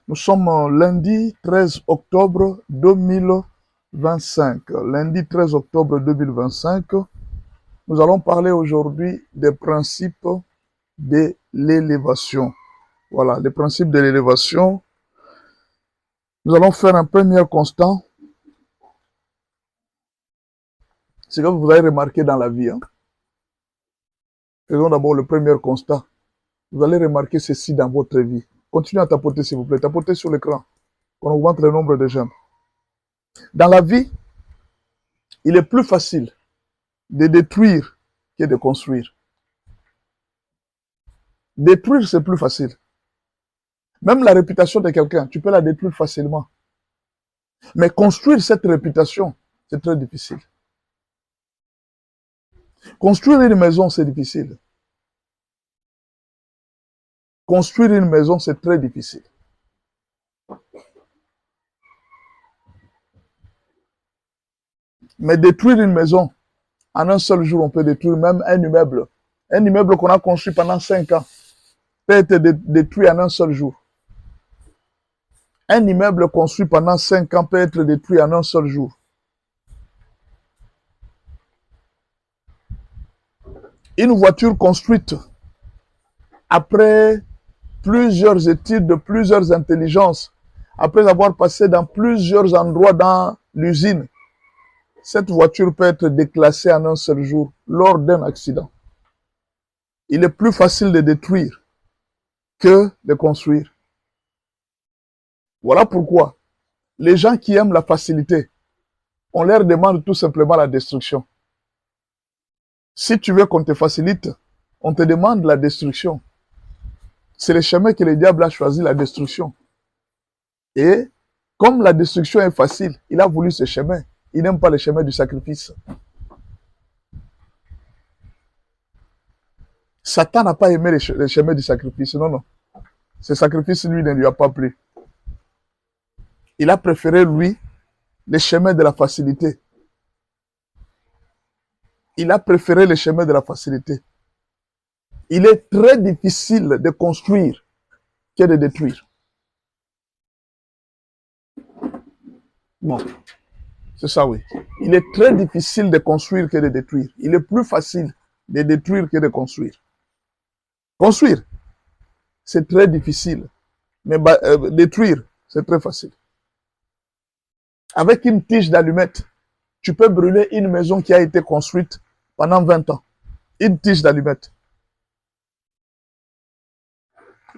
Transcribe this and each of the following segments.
Nous sommes lundi 13 octobre 2025. Lundi 13 octobre 2025, nous allons parler aujourd'hui des principes de l'élévation. Voilà, les principes de l'élévation. Nous allons faire un premier constat. C'est que vous avez remarqué dans la vie. Faisons d'abord le premier constat. Vous allez remarquer ceci dans votre vie. Continuez à tapoter, s'il vous plaît. Tapotez sur l'écran. Qu'on augmente le nombre de j'aime. Dans la vie, il est plus facile de détruire que de construire. Détruire, c'est plus facile. Même la réputation de quelqu'un, tu peux la détruire facilement. Mais construire cette réputation, c'est très difficile. Construire une maison, c'est difficile. Construire une maison, c'est très difficile. Mais détruire une maison, en un seul jour, on peut détruire même un immeuble. Un immeuble qu'on a construit pendant 5 ans peut être détruit en un seul jour. Un immeuble construit pendant 5 ans peut être détruit en un seul jour. Une voiture construite après plusieurs études, plusieurs intelligences, après avoir passé dans plusieurs endroits dans l'usine, cette voiture peut être déclassée en un seul jour lors d'un accident. Il est plus facile de détruire que de construire. Voilà pourquoi les gens qui aiment la facilité, on leur demande tout simplement la destruction. Si tu veux qu'on te facilite, on te demande la destruction. C'est le chemin que le diable a choisi, la destruction. Et comme la destruction est facile, il a voulu ce chemin. Il n'aime pas le chemin du sacrifice. Satan n'a pas aimé le chemin du sacrifice. Non, non. Ce sacrifice, lui, ne lui a pas plu. Il a préféré, lui, le chemin de la facilité. Il a préféré le chemin de la facilité. Il est très difficile de construire que de détruire. Bon, c'est ça, oui. Il est très difficile de construire que de détruire. Il est plus facile de détruire que de construire. Construire, c'est très difficile. Mais détruire, c'est très facile. Avec une tige d'allumette, tu peux brûler une maison qui a été construite pendant 20 ans. Une tige d'allumette.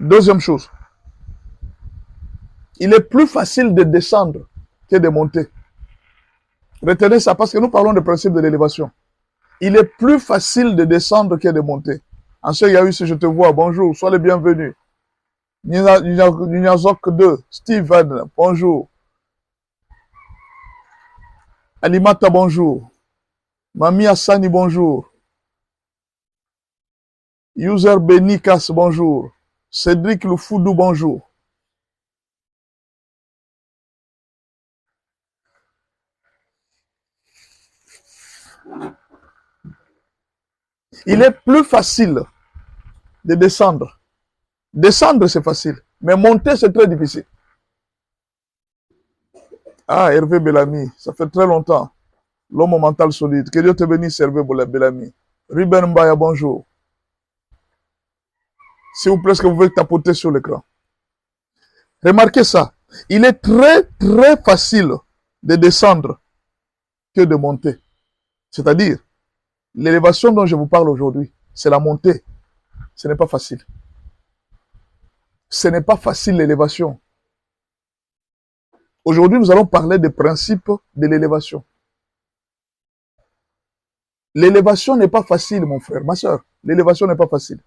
Deuxième chose, il est plus facile de descendre que de monter. Retenez ça parce que nous parlons du principe de l'élévation. Il est plus facile de descendre que de monter. Ancien Yahuss, je te vois, bonjour, sois le bienvenu. Ninyazok 2, Steven, bonjour. Alimata, bonjour. Mami Hassani, bonjour. User Benikas, bonjour. Cédric Lufoudou, bonjour. Il est plus facile de descendre. Descendre, c'est facile. Mais monter, c'est très difficile. Ah, Hervé Bellamy, ça fait très longtemps. L'homme au mental solide. Que Dieu te bénisse, Hervé Bellamy. Ruben Mbaya, bonjour. S'il vous plaît, est-ce que vous pouvez tapoter sur l'écran? Remarquez ça. Il est très, très facile de descendre que de monter. C'est-à-dire, l'élévation dont je vous parle aujourd'hui, c'est la montée. Ce n'est pas facile. Ce n'est pas facile l'élévation. Aujourd'hui, nous allons parler des principes de l'élévation. L'élévation n'est pas facile, mon frère, ma soeur. L'élévation n'est pas facile.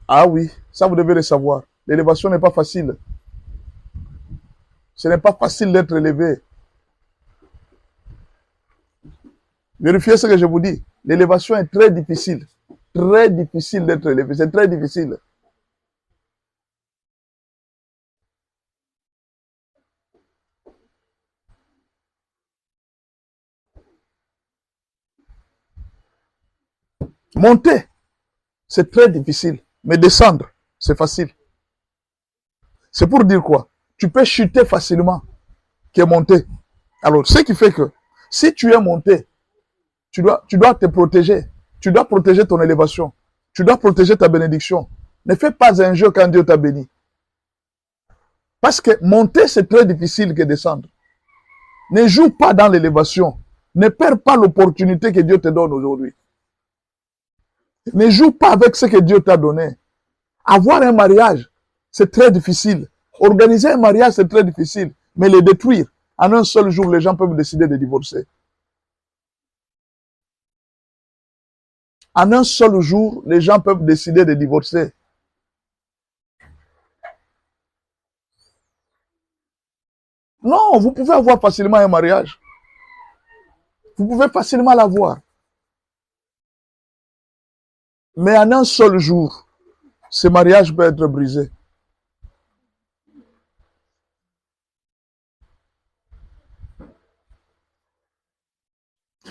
Ah oui, ça vous devez le savoir. L'élévation n'est pas facile. Ce n'est pas facile d'être élevé. Vérifiez ce que je vous dis. L'élévation est très difficile. Très difficile d'être élevé. C'est très difficile. Monter, c'est très difficile. Mais descendre, c'est facile. C'est pour dire quoi? Tu peux chuter facilement que monter. Alors, ce qui fait que si tu es monté, tu dois te protéger. Tu dois protéger ton élévation. Tu dois protéger ta bénédiction. Ne fais pas un jeu quand Dieu t'a béni. Parce que monter, c'est très difficile que descendre. Ne joue pas dans l'élévation. Ne perds pas l'opportunité que Dieu te donne aujourd'hui. Ne joue pas avec ce que Dieu t'a donné. Avoir un mariage, c'est très difficile. Organiser un mariage, c'est très difficile. Mais le détruire, en un seul jour, les gens peuvent décider de divorcer. En un seul jour, les gens peuvent décider de divorcer. Non, vous pouvez avoir facilement un mariage. Vous pouvez facilement l'avoir. Mais en un seul jour, ce mariage peut être brisé.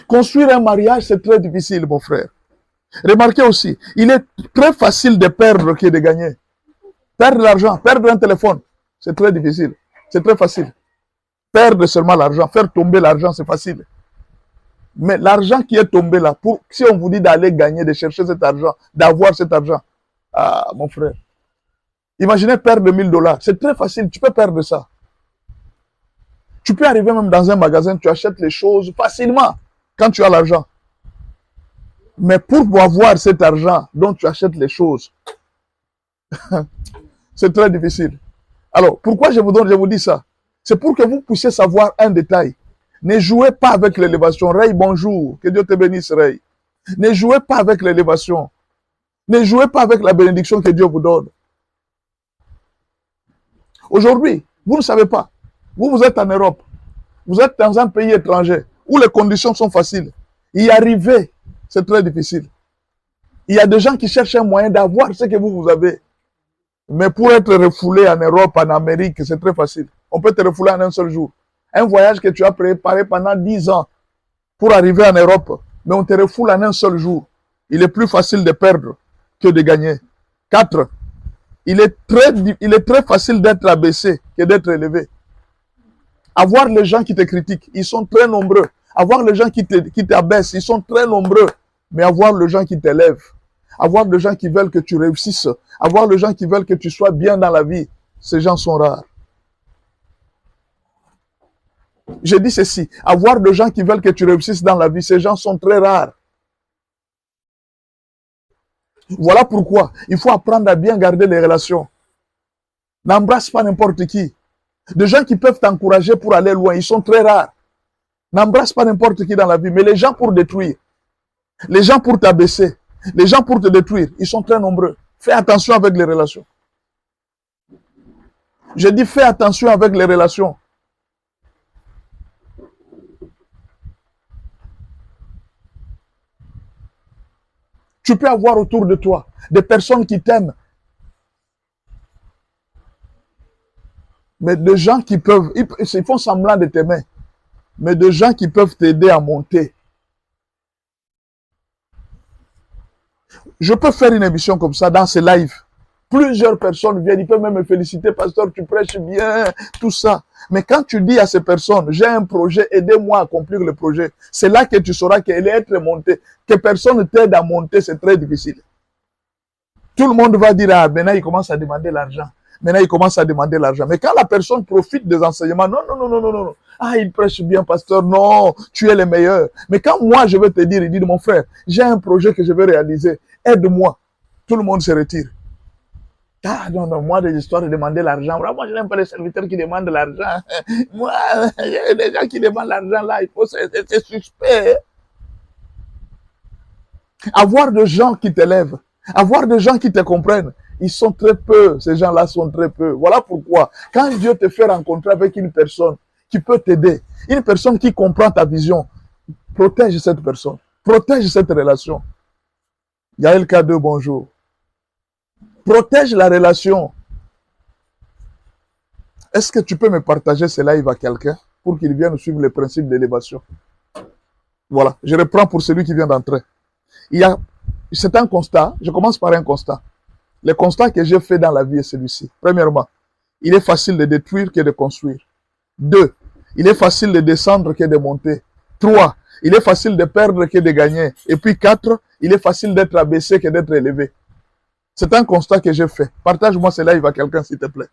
Construire un mariage, c'est très difficile, mon frère. Remarquez aussi, il est très facile de perdre que de gagner. Perdre l'argent, perdre un téléphone, c'est très difficile. C'est très facile. Perdre seulement l'argent, faire tomber l'argent, c'est facile. Mais l'argent qui est tombé là, si on vous dit d'aller gagner, de chercher cet argent, d'avoir cet argent, ah, mon frère, imaginez perdre 1000 $. C'est très facile, tu peux perdre ça. Tu peux arriver même dans un magasin, tu achètes les choses facilement quand tu as l'argent. Mais pour avoir cet argent dont tu achètes les choses, c'est très difficile. Alors, pourquoi je vous dis ça? C'est pour que vous puissiez savoir un détail. Ne jouez pas avec l'élévation. Ray, bonjour. Que Dieu te bénisse, Ray. Ne jouez pas avec l'élévation. Ne jouez pas avec la bénédiction que Dieu vous donne. Aujourd'hui, vous ne savez pas. Vous êtes en Europe. Vous êtes dans un pays étranger où les conditions sont faciles. Y arriver, c'est très difficile. Il y a des gens qui cherchent un moyen d'avoir ce que vous avez. Mais pour être refoulé en Europe, en Amérique, c'est très facile. On peut te refouler en un seul jour. Un voyage que tu as préparé pendant 10 ans pour arriver en Europe, mais on te refoule en un seul jour. Il est plus facile de perdre que de gagner. 4. Il est très facile d'être abaissé que d'être élevé. Avoir les gens qui te critiquent, ils sont très nombreux. Avoir les gens qui t'abaissent, ils sont très nombreux. Mais avoir les gens qui t'élèvent, avoir les gens qui veulent que tu réussisses, avoir les gens qui veulent que tu sois bien dans la vie, ces gens sont rares. Je dis ceci, avoir des gens qui veulent que tu réussisses dans la vie, ces gens sont très rares. Voilà pourquoi il faut apprendre à bien garder les relations. N'embrasse pas n'importe qui. Des gens qui peuvent t'encourager pour aller loin, ils sont très rares. N'embrasse pas n'importe qui dans la vie, mais les gens pour détruire, les gens pour t'abaisser, les gens pour te détruire, ils sont très nombreux. Fais attention avec les relations. Je dis fais attention avec les relations. Tu peux avoir autour de toi des personnes qui t'aiment. Mais des gens qui peuvent, ils font semblant de t'aimer. Mais des gens qui peuvent t'aider à monter. Je peux faire une émission comme ça dans ces lives. Plusieurs personnes viennent, ils peuvent même me féliciter, pasteur, tu prêches bien, tout ça. Mais quand tu dis à ces personnes, j'ai un projet, aidez-moi à accomplir le projet, c'est là que tu sauras qu'elle est être montée. Que personne t'aide à monter, c'est très difficile. Tout le monde va dire, ah, maintenant il commence à demander l'argent. Maintenant il commence à demander l'argent. Mais quand la personne profite des enseignements, non, non, non, non, non, non. Ah, il prêche bien, pasteur, non, tu es le meilleur. Mais quand moi je vais te dire, il dit, mon frère, j'ai un projet que je vais réaliser, aide-moi. Tout le monde se retire. Ah non, non, moi, des histoires de demander l'argent. Moi, je n'aime pas les serviteurs qui demandent l'argent. Moi, il y a des gens qui demandent l'argent là, il faut, c'est suspect. Avoir des gens qui t'élèvent, avoir des gens qui te comprennent, ils sont très peu, ces gens-là sont très peu. Voilà pourquoi, quand Dieu te fait rencontrer avec une personne qui peut t'aider, une personne qui comprend ta vision, protège cette personne, protège cette relation. Yael K2, bonjour. Protège la relation. Est-ce que tu peux me partager ce live à quelqu'un pour qu'il vienne suivre le principe d'élévation? Voilà, je reprends pour celui qui vient d'entrer. C'est un constat, je commence par un constat. Le constat que j'ai fait dans la vie est celui-ci. Premièrement, il est facile de détruire que de construire. 2, il est facile de descendre que de monter. 3, il est facile de perdre que de gagner. Et puis 4, il est facile d'être abaissé que d'être élevé. C'est un constat que j'ai fait. Partage-moi ce live à quelqu'un, s'il te plaît.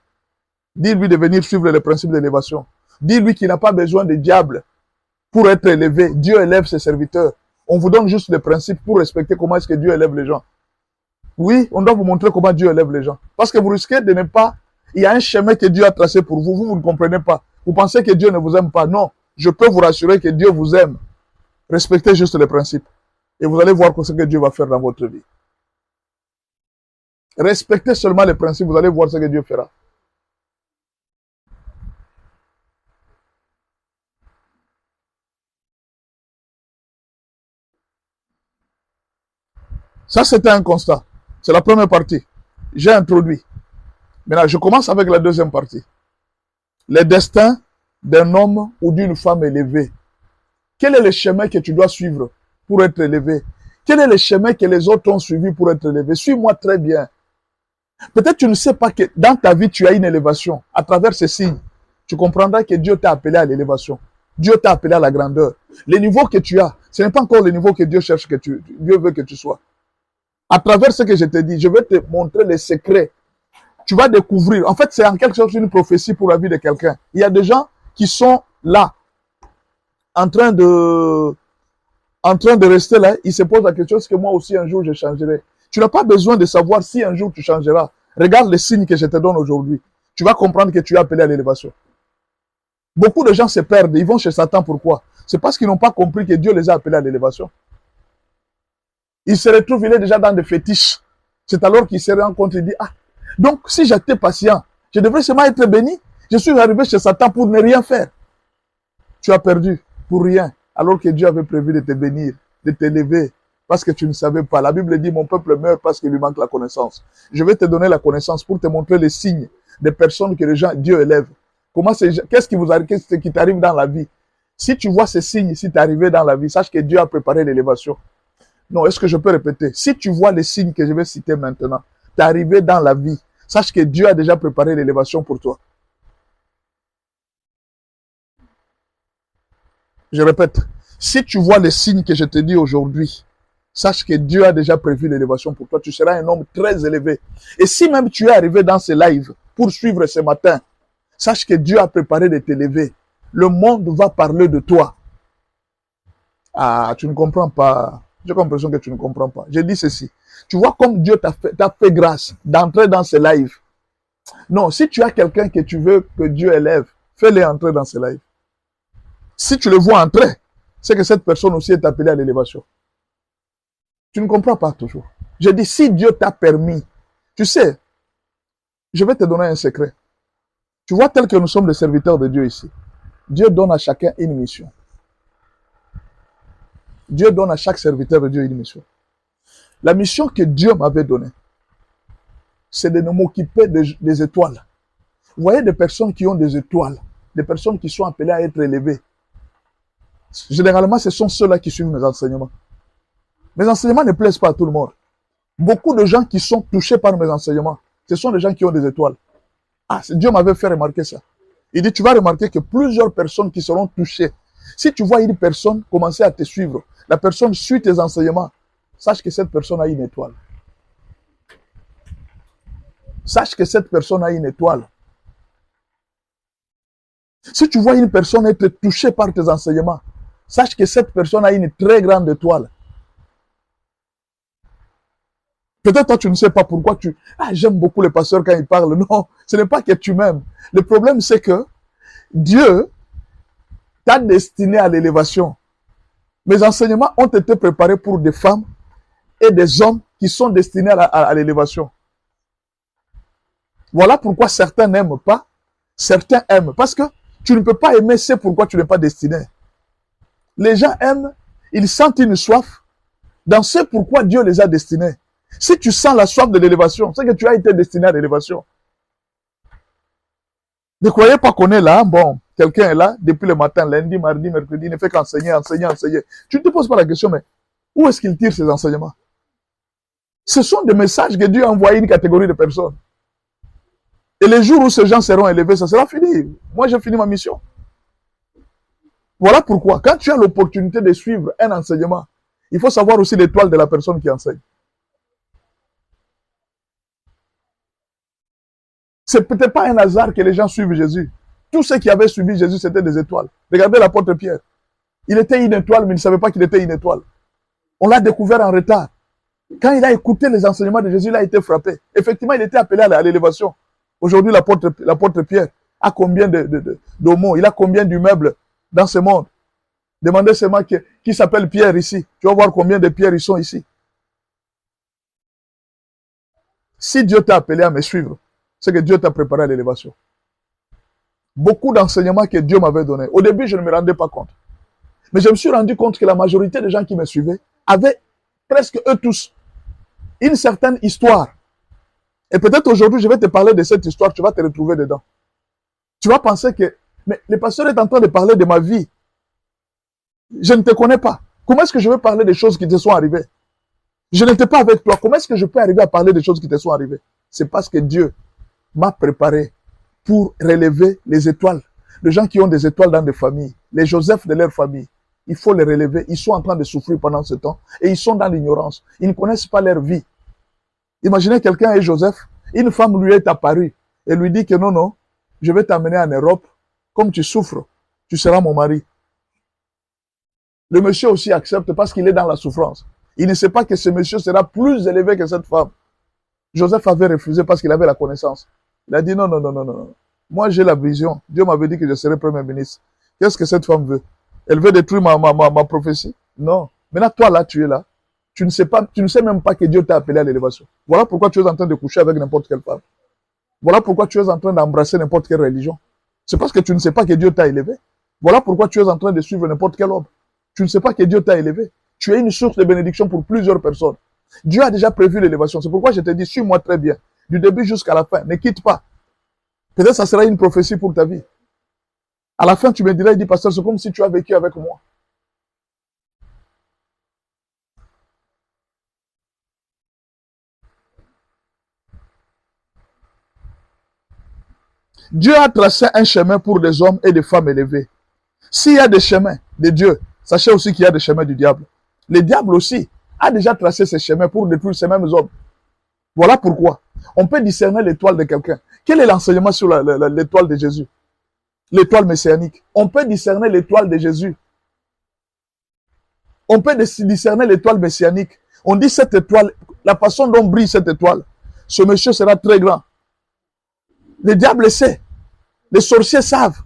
Dis-lui de venir suivre le principe d'élévation. Dis-lui qu'il n'a pas besoin de diable pour être élevé. Dieu élève ses serviteurs. On vous donne juste le principe pour respecter comment est-ce que Dieu élève les gens. Oui, on doit vous montrer comment Dieu élève les gens. Parce que vous risquez de ne pas... Il y a un chemin que Dieu a tracé pour vous. Vous ne comprenez pas. Vous pensez que Dieu ne vous aime pas. Non, je peux vous rassurer que Dieu vous aime. Respectez juste les principes. Et vous allez voir ce que Dieu va faire dans votre vie. Respectez seulement les principes. Vous allez voir ce que Dieu fera. Ça, c'était un constat. C'est la première partie. J'ai introduit. Maintenant, je commence avec la deuxième partie. Le destin d'un homme ou d'une femme élevée. Quel est le chemin que tu dois suivre pour être élevé? Quel est le chemin que les autres ont suivi pour être élevés? Suis-moi très bien. Peut-être tu ne sais pas que dans ta vie, tu as une élévation. À travers ces signes, tu comprendras que Dieu t'a appelé à l'élévation. Dieu t'a appelé à la grandeur. Le niveau que tu as, ce n'est pas encore le niveau que Dieu cherche que Dieu veut que tu sois. À travers ce que je te dis, je vais te montrer les secrets. Tu vas découvrir. En fait, c'est en quelque sorte une prophétie pour la vie de quelqu'un. Il y a des gens qui sont là, en train de rester là. Ils se posent la question, est-ce que moi aussi un jour je changerai? Tu n'as pas besoin de savoir si un jour tu changeras. Regarde les signes que je te donne aujourd'hui. Tu vas comprendre que tu es appelé à l'élévation. Beaucoup de gens se perdent. Ils vont chez Satan. Pourquoi? C'est parce qu'ils n'ont pas compris que Dieu les a appelés à l'élévation. Ils se retrouvent, il est déjà dans des fétiches. C'est alors qu'ils se rendent compte et disent, ah, donc si j'étais patient, je devrais seulement être béni. Je suis arrivé chez Satan pour ne rien faire. Tu as perdu pour rien, alors que Dieu avait prévu de te bénir, de t'élever, parce que tu ne savais pas. La Bible dit, mon peuple meurt parce qu'il lui manque la connaissance. Je vais te donner la connaissance pour te montrer les signes des personnes que les gens, Dieu élève. Qu'est-ce qui vous arrive, qu'est-ce qui t'arrive dans la vie? Si tu vois ces signes, si tu es arrivé dans la vie, sache que Dieu a préparé l'élévation. Non, est-ce que je peux répéter? Si tu vois les signes que je vais citer maintenant, tu es arrivé dans la vie, sache que Dieu a déjà préparé l'élévation pour toi. Je répète, si tu vois les signes que je te dis aujourd'hui, sache que Dieu a déjà prévu l'élévation pour toi. Tu seras un homme très élevé. Et si même tu es arrivé dans ce live pour suivre ce matin, sache que Dieu a préparé de t'élever. Le monde va parler de toi. Ah, tu ne comprends pas. J'ai l'impression que tu ne comprends pas. Je dis ceci. Tu vois comme Dieu t'a fait grâce d'entrer dans ce live. Non, si tu as quelqu'un que tu veux que Dieu élève, fais-le entrer dans ce live. Si tu le vois entrer, c'est que cette personne aussi est appelée à l'élévation. Tu ne comprends pas toujours. Je dis, si Dieu t'a permis, tu sais, je vais te donner un secret. Tu vois, tel que nous sommes les serviteurs de Dieu ici, Dieu donne à chacun une mission. Dieu donne à chaque serviteur de Dieu une mission. La mission que Dieu m'avait donnée, c'est de m'occuper des étoiles. Vous voyez des personnes qui ont des étoiles, des personnes qui sont appelées à être élevées. Généralement, ce sont ceux-là qui suivent mes enseignements. Mes enseignements ne plaisent pas à tout le monde. Beaucoup de gens qui sont touchés par mes enseignements, ce sont des gens qui ont des étoiles. Ah, Dieu m'avait fait remarquer ça. Il dit, tu vas remarquer que plusieurs personnes qui seront touchées. Si tu vois une personne commencer à te suivre, la personne suit tes enseignements, sache que cette personne a une étoile. Sache que cette personne a une étoile. Si tu vois une personne être touchée par tes enseignements, sache que cette personne a une très grande étoile. Peut-être toi, tu ne sais pas pourquoi j'aime beaucoup les pasteurs quand ils parlent. Non, ce n'est pas que tu m'aimes. Le problème, c'est que Dieu t'a destiné à l'élévation. Mes enseignements ont été préparés pour des femmes et des hommes qui sont destinés à l'élévation. Voilà pourquoi certains n'aiment pas, certains aiment. Parce que tu ne peux pas aimer, c'est pourquoi tu n'es pas destiné. Les gens aiment, ils sentent une soif dans ce pourquoi Dieu les a destinés. Si tu sens la soif de l'élévation, c'est que tu as été destiné à l'élévation. Ne croyez pas qu'on est là, bon, quelqu'un est là depuis le matin, lundi, mardi, mercredi, il ne fait qu'enseigner, enseigner, enseigner. Tu ne te poses pas la question, mais où est-ce qu'il tire ces enseignements? Ce sont des messages que Dieu a envoyés à une catégorie de personnes. Et les jours où ces gens seront élevés, ça sera fini. Moi, j'ai fini ma mission. Voilà pourquoi, quand tu as l'opportunité de suivre un enseignement, il faut savoir aussi l'étoile de la personne qui enseigne. Ce n'est peut-être pas un hasard que les gens suivent Jésus. Tous ceux qui avaient suivi Jésus, c'était des étoiles. Regardez l'apôtre Pierre. Il était une étoile, mais il ne savait pas qu'il était une étoile. On l'a découvert en retard. Quand il a écouté les enseignements de Jésus, il a été frappé. Effectivement, il était appelé à l'élévation. Aujourd'hui, l'apôtre Pierre a combien d'homos, il a combien d'immeubles dans ce monde. Demandez seulement qui s'appelle Pierre ici. Tu vas voir combien de pierres ils sont ici. Si Dieu t'a appelé à me suivre, c'est que Dieu t'a préparé à l'élévation. Beaucoup d'enseignements que Dieu m'avait donnés. Au début, je ne me rendais pas compte. Mais je me suis rendu compte que la majorité des gens qui me suivaient avaient, presque eux tous, une certaine histoire. Et peut-être aujourd'hui, je vais te parler de cette histoire, tu vas te retrouver dedans. Tu vas penser que, mais le pasteur est en train de parler de ma vie. Je ne te connais pas. Comment est-ce que je vais parler des choses qui te sont arrivées? Je n'étais pas avec toi. Comment est-ce que je peux arriver à parler des choses qui te sont arrivées? C'est parce que Dieu m'a préparé pour relever les étoiles. Les gens qui ont des étoiles dans des familles, les Joseph de leur famille, il faut les relever. Ils sont en train de souffrir pendant ce temps et ils sont dans l'ignorance. Ils ne connaissent pas leur vie. Imaginez quelqu'un est Joseph, une femme lui est apparue et lui dit que non, non, je vais t'amener en Europe. Comme tu souffres, tu seras mon mari. Le monsieur aussi accepte parce qu'il est dans la souffrance. Il ne sait pas que ce monsieur sera plus élevé que cette femme. Joseph avait refusé parce qu'il avait la connaissance. Il a dit non, non, non, non, non. Moi, j'ai la vision. Dieu m'avait dit que je serais premier ministre. Qu'est-ce que cette femme veut? Elle veut détruire ma prophétie? Non. Maintenant, toi, là, tu es là. Tu ne sais même pas que Dieu t'a appelé à l'élévation. Voilà pourquoi tu es en train de coucher avec n'importe quelle femme. Voilà pourquoi tu es en train d'embrasser n'importe quelle religion. C'est parce que tu ne sais pas que Dieu t'a élevé. Voilà pourquoi tu es en train de suivre n'importe quel homme. Tu ne sais pas que Dieu t'a élevé. Tu es une source de bénédiction pour plusieurs personnes. Dieu a déjà prévu l'élévation. C'est pourquoi je te dis, suis-moi très bien. Du début jusqu'à la fin. Ne quitte pas. Peut-être que ça sera une prophétie pour ta vie. À la fin, tu me diras, il dit, pasteur, c'est comme si tu as vécu avec moi. Dieu a tracé un chemin pour des hommes et des femmes élevés. S'il y a des chemins de Dieu, sachez aussi qu'il y a des chemins du diable. Le diable aussi a déjà tracé ses chemins pour détruire ces mêmes hommes. Voilà pourquoi on peut discerner l'étoile de quelqu'un. Quel est l'enseignement sur l'étoile de Jésus? L'étoile messianique. On peut discerner l'étoile de Jésus. On peut discerner l'étoile messianique. On dit cette étoile, la façon dont brille cette étoile, ce monsieur sera très grand. Le diable sait. Les sorciers savent.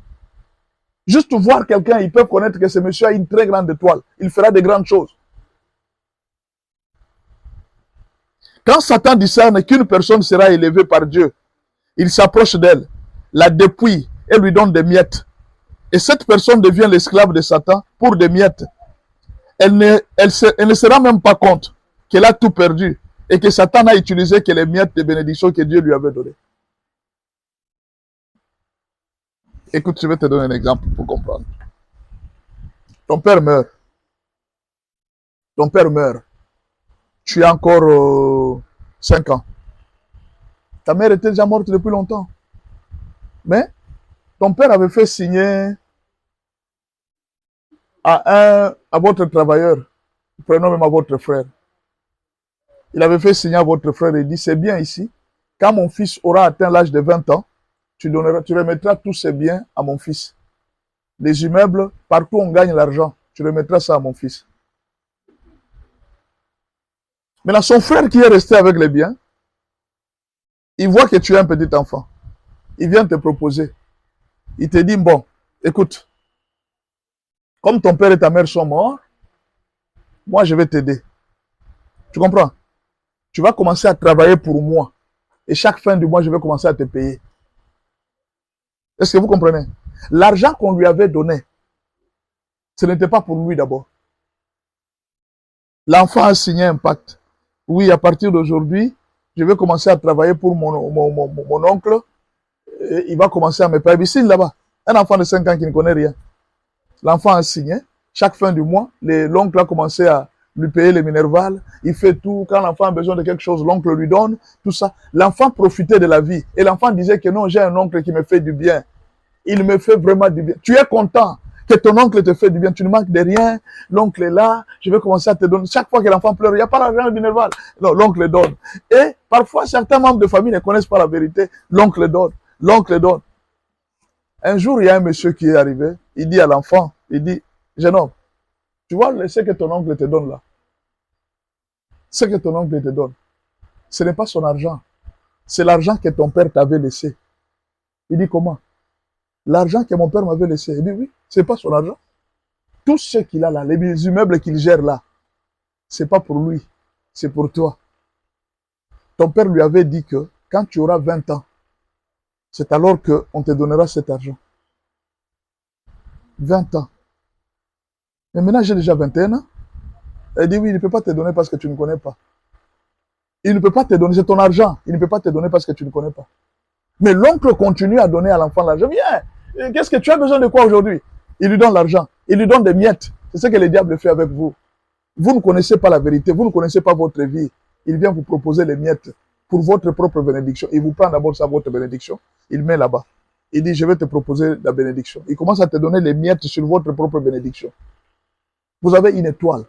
Juste voir quelqu'un, ils peuvent connaître que ce monsieur a une très grande étoile. Il fera de grandes choses. Quand Satan discerne qu'une personne sera élevée par Dieu, il s'approche d'elle, la dépouille et lui donne des miettes. Et cette personne devient l'esclave de Satan pour des miettes. Elle ne se rend même pas compte qu'elle a tout perdu et que Satan n'a utilisé que les miettes de bénédiction que Dieu lui avait données. Écoute, je vais te donner un exemple pour comprendre. Ton père meurt. Ton père meurt. Tu as encore 5 ans. Ta mère était déjà morte depuis longtemps. Mais ton père avait fait signer à votre travailleur, prenons même à votre frère. Il avait fait signer à votre frère et il dit, c'est bien ici. Quand mon fils aura atteint l'âge de 20 ans, tu remettras tous ces biens à mon fils. Les immeubles, partout où on gagne l'argent, tu remettras ça à mon fils. Maintenant, son frère qui est resté avec les biens, il voit que tu es un petit enfant. Il vient te proposer. Il te dit, bon, écoute, comme ton père et ta mère sont morts, moi je vais t'aider. Tu comprends? Tu vas commencer à travailler pour moi. Et chaque fin du mois, je vais commencer à te payer. Est-ce que vous comprenez? L'argent qu'on lui avait donné, ce n'était pas pour lui d'abord. L'enfant a signé un pacte. Oui, à partir d'aujourd'hui, je vais commencer à travailler pour mon oncle. Et il va commencer à me payer. Il signe là-bas. Un enfant de 5 ans qui ne connaît rien. L'enfant a signé. Chaque fin du mois, l'oncle a commencé à lui payer les minervales, il fait tout. Quand l'enfant a besoin de quelque chose, l'oncle lui donne, tout ça. L'enfant profitait de la vie. Et l'enfant disait que non, j'ai un oncle qui me fait du bien. Il me fait vraiment du bien. Tu es content que ton oncle te fait du bien. Tu ne manques de rien. L'oncle est là. Je vais commencer à te donner. Chaque fois que l'enfant pleure, il n'y a pas l'argent minerval. Non, l'oncle donne. Et parfois, certains membres de famille ne connaissent pas la vérité. L'oncle donne. L'oncle donne. Un jour, il y a un monsieur qui est arrivé. Il dit à l'enfant, il dit, jeune homme, tu vois ce que ton oncle te donne là. Ce que ton oncle te donne, ce n'est pas son argent. C'est l'argent que ton père t'avait laissé. Il dit comment? L'argent que mon père m'avait laissé. Il dit oui, c'est pas son argent. Tout ce qu'il a là, les immeubles qu'il gère là, c'est pas pour lui, c'est pour toi. Ton père lui avait dit que quand tu auras 20 ans, c'est alors qu'on te donnera cet argent. 20 ans. Mais maintenant, j'ai déjà 21 ans. Elle dit oui, il ne peut pas te donner parce que tu ne connais pas. Il ne peut pas te donner, c'est ton argent. Il ne peut pas te donner parce que tu ne connais pas. Mais l'oncle continue à donner à l'enfant l'argent. Viens, qu'est-ce que tu as besoin de quoi aujourd'hui? Il lui donne l'argent. Il lui donne des miettes. C'est ce que le diable fait avec vous. Vous ne connaissez pas la vérité. Vous ne connaissez pas votre vie. Il vient vous proposer les miettes pour votre propre bénédiction. Il vous prend d'abord ça, votre bénédiction. Il met là-bas. Il dit, je vais te proposer la bénédiction. Il commence à te donner les miettes sur votre propre bénédiction. Vous avez une étoile.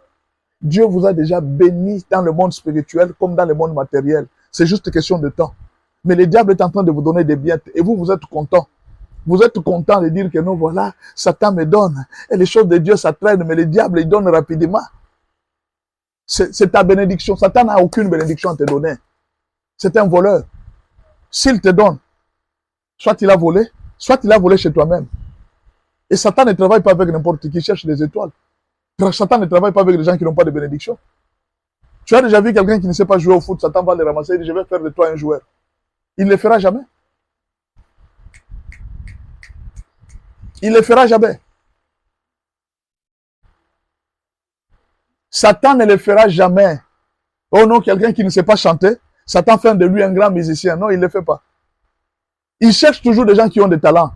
Dieu vous a déjà béni dans le monde spirituel comme dans le monde matériel. C'est juste question de temps. Mais le diable est en train de vous donner des miettes et vous êtes content. Vous êtes content de dire que non, voilà, Satan me donne. Et les choses de Dieu, ça traîne, mais le diable, il donne rapidement. C'est ta bénédiction. Satan n'a aucune bénédiction à te donner. C'est un voleur. S'il te donne, soit il a volé chez toi-même. Et Satan ne travaille pas avec n'importe qui, il cherche des étoiles. Satan ne travaille pas avec les gens qui n'ont pas de bénédiction. Tu as déjà vu quelqu'un qui ne sait pas jouer au foot, Satan va le ramasser et dit, je vais faire de toi un joueur. Il ne le fera jamais. Il ne le fera jamais. Satan ne le fera jamais. Oh non, quelqu'un qui ne sait pas chanter, Satan fait de lui un grand musicien. Non, il ne le fait pas. Il cherche toujours des gens qui ont des talents.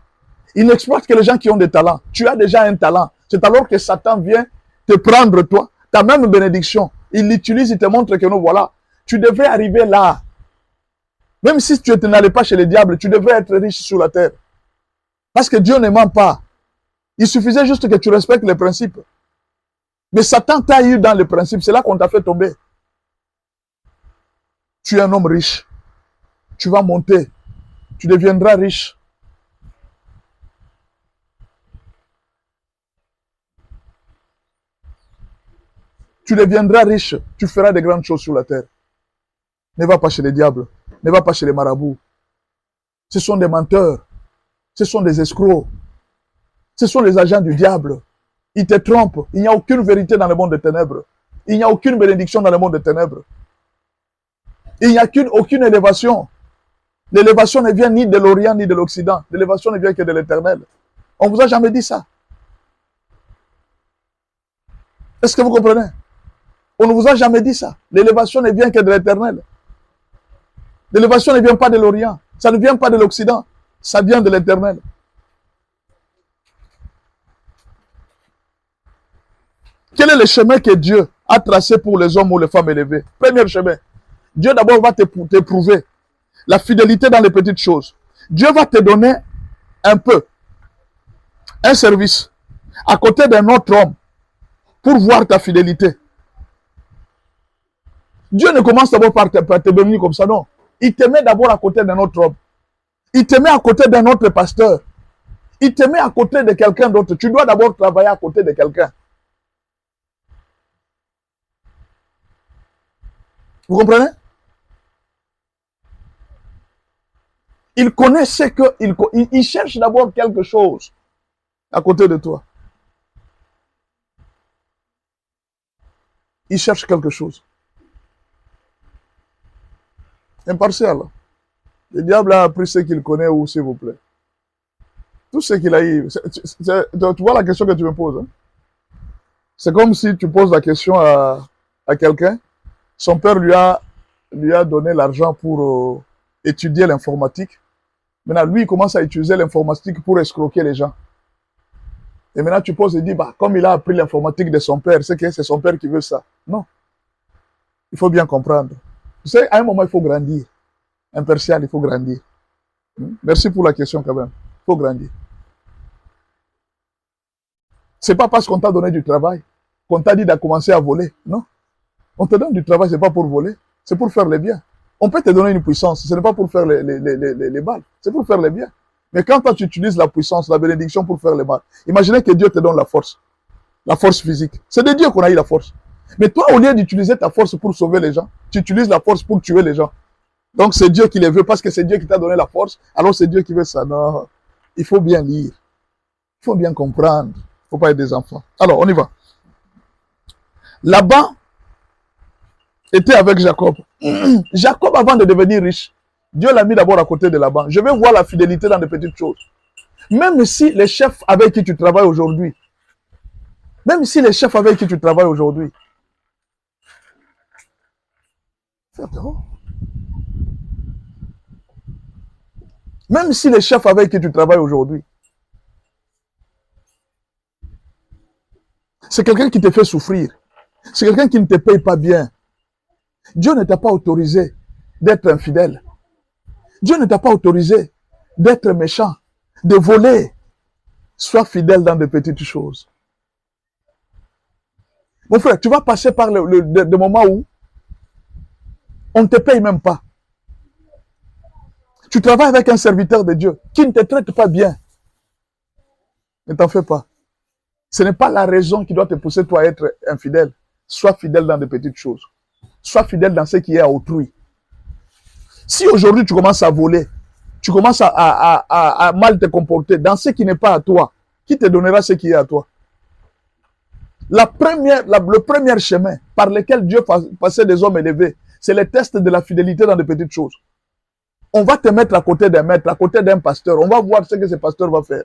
Il n'exploite que les gens qui ont des talents. Tu as déjà un talent. C'est alors que Satan vient te prendre toi, ta même bénédiction. Il l'utilise, il te montre que non, voilà, tu devrais arriver là. Même si tu n'allais pas chez le diable, tu devrais être riche sur la terre. Parce que Dieu ne ment pas. Il suffisait juste que tu respectes les principes. Mais Satan t'a eu dans les principes, c'est là qu'on t'a fait tomber. Tu es un homme riche. Tu vas monter. Tu deviendras riche. Tu deviendras riche. Tu feras de grandes choses sur la terre. Ne va pas chez les diables. Ne va pas chez les marabouts. Ce sont des menteurs. Ce sont des escrocs. Ce sont les agents du diable. Ils te trompent. Il n'y a aucune vérité dans le monde des ténèbres. Il n'y a aucune bénédiction dans le monde des ténèbres. Il n'y a aucune élévation. L'élévation ne vient ni de l'Orient ni de l'Occident. L'élévation ne vient que de l'Éternel. On ne vous a jamais dit ça. Est-ce que vous comprenez? On ne vous a jamais dit ça. L'élévation ne vient que de l'Éternel. L'élévation ne vient pas de l'Orient. Ça ne vient pas de l'Occident. Ça vient de l'Éternel. Quel est le chemin que Dieu a tracé pour les hommes ou les femmes élevés? Premier chemin. Dieu d'abord va t'éprouver la fidélité dans les petites choses. Dieu va te donner un peu, un service, à côté d'un autre homme, pour voir ta fidélité. Dieu ne commence d'abord par te bénir comme ça, non. Il te met d'abord à côté d'un autre homme. Il te met à côté d'un autre pasteur. Il te met à côté de quelqu'un d'autre. Tu dois d'abord travailler à côté de quelqu'un. Vous comprenez? Il connaît ce que... Il cherche d'abord quelque chose à côté de toi. Il cherche quelque chose. Impartial. Le diable a appris ce qu'il connaît où, s'il vous plaît. Tout ce qu'il a eu. Tu vois la question que tu me poses. Hein? C'est comme si tu poses la question à quelqu'un. Son père lui a donné l'argent pour étudier l'informatique. Maintenant, lui, il commence à utiliser l'informatique pour escroquer les gens. Et maintenant, tu poses et dis, bah, comme il a appris l'informatique de son père, c'est que c'est son père qui veut ça. Non. Il faut bien comprendre. Tu sais, à un moment, il faut grandir. Impartial, il faut grandir. Merci pour la question quand même. Il faut grandir. C'est pas parce qu'on t'a donné du travail qu'on t'a dit de commencer à voler. Non. On te donne du travail, c'est pas pour voler. C'est pour faire le bien. On peut te donner une puissance. Ce n'est pas pour faire les balles. C'est pour faire le bien. Mais quand toi, tu utilises la puissance, la bénédiction pour faire le mal, imaginez que Dieu te donne la force physique. C'est de Dieu qu'on a eu la force. Mais toi, au lieu d'utiliser ta force pour sauver les gens, tu utilises la force pour tuer les gens. Donc c'est Dieu qui les veut parce que c'est Dieu qui t'a donné la force. Alors c'est Dieu qui veut ça. Non, il faut bien lire. Il faut bien comprendre. Il ne faut pas être des enfants. Alors, on y va. Laban était avec Jacob. Jacob, avant de devenir riche, Dieu l'a mis d'abord à côté de Laban. Je vais voir la fidélité dans des petites choses. Même si les chefs avec qui tu travailles aujourd'hui, même si les chefs avec qui tu travailles aujourd'hui, même si les chefs avec qui tu travailles aujourd'hui, c'est quelqu'un qui te fait souffrir, c'est quelqu'un qui ne te paye pas bien, Dieu ne t'a pas autorisé d'être infidèle. Dieu ne t'a pas autorisé d'être méchant, de voler. Sois fidèle dans de petites choses. Mon frère, tu vas passer par des moments où on ne te paye même pas. Tu travailles avec un serviteur de Dieu qui ne te traite pas bien. Ne t'en fais pas. Ce n'est pas la raison qui doit te pousser toi à être infidèle. Sois fidèle dans de petites choses. Sois fidèle dans ce qui est à autrui. Si aujourd'hui tu commences à voler, tu commences à mal te comporter dans ce qui n'est pas à toi, qui te donnera ce qui est à toi? Le premier chemin par lequel Dieu passait des hommes élevés, c'est le test de la fidélité dans de petites choses. On va te mettre à côté d'un maître, à côté d'un pasteur. On va voir ce que ce pasteur va faire.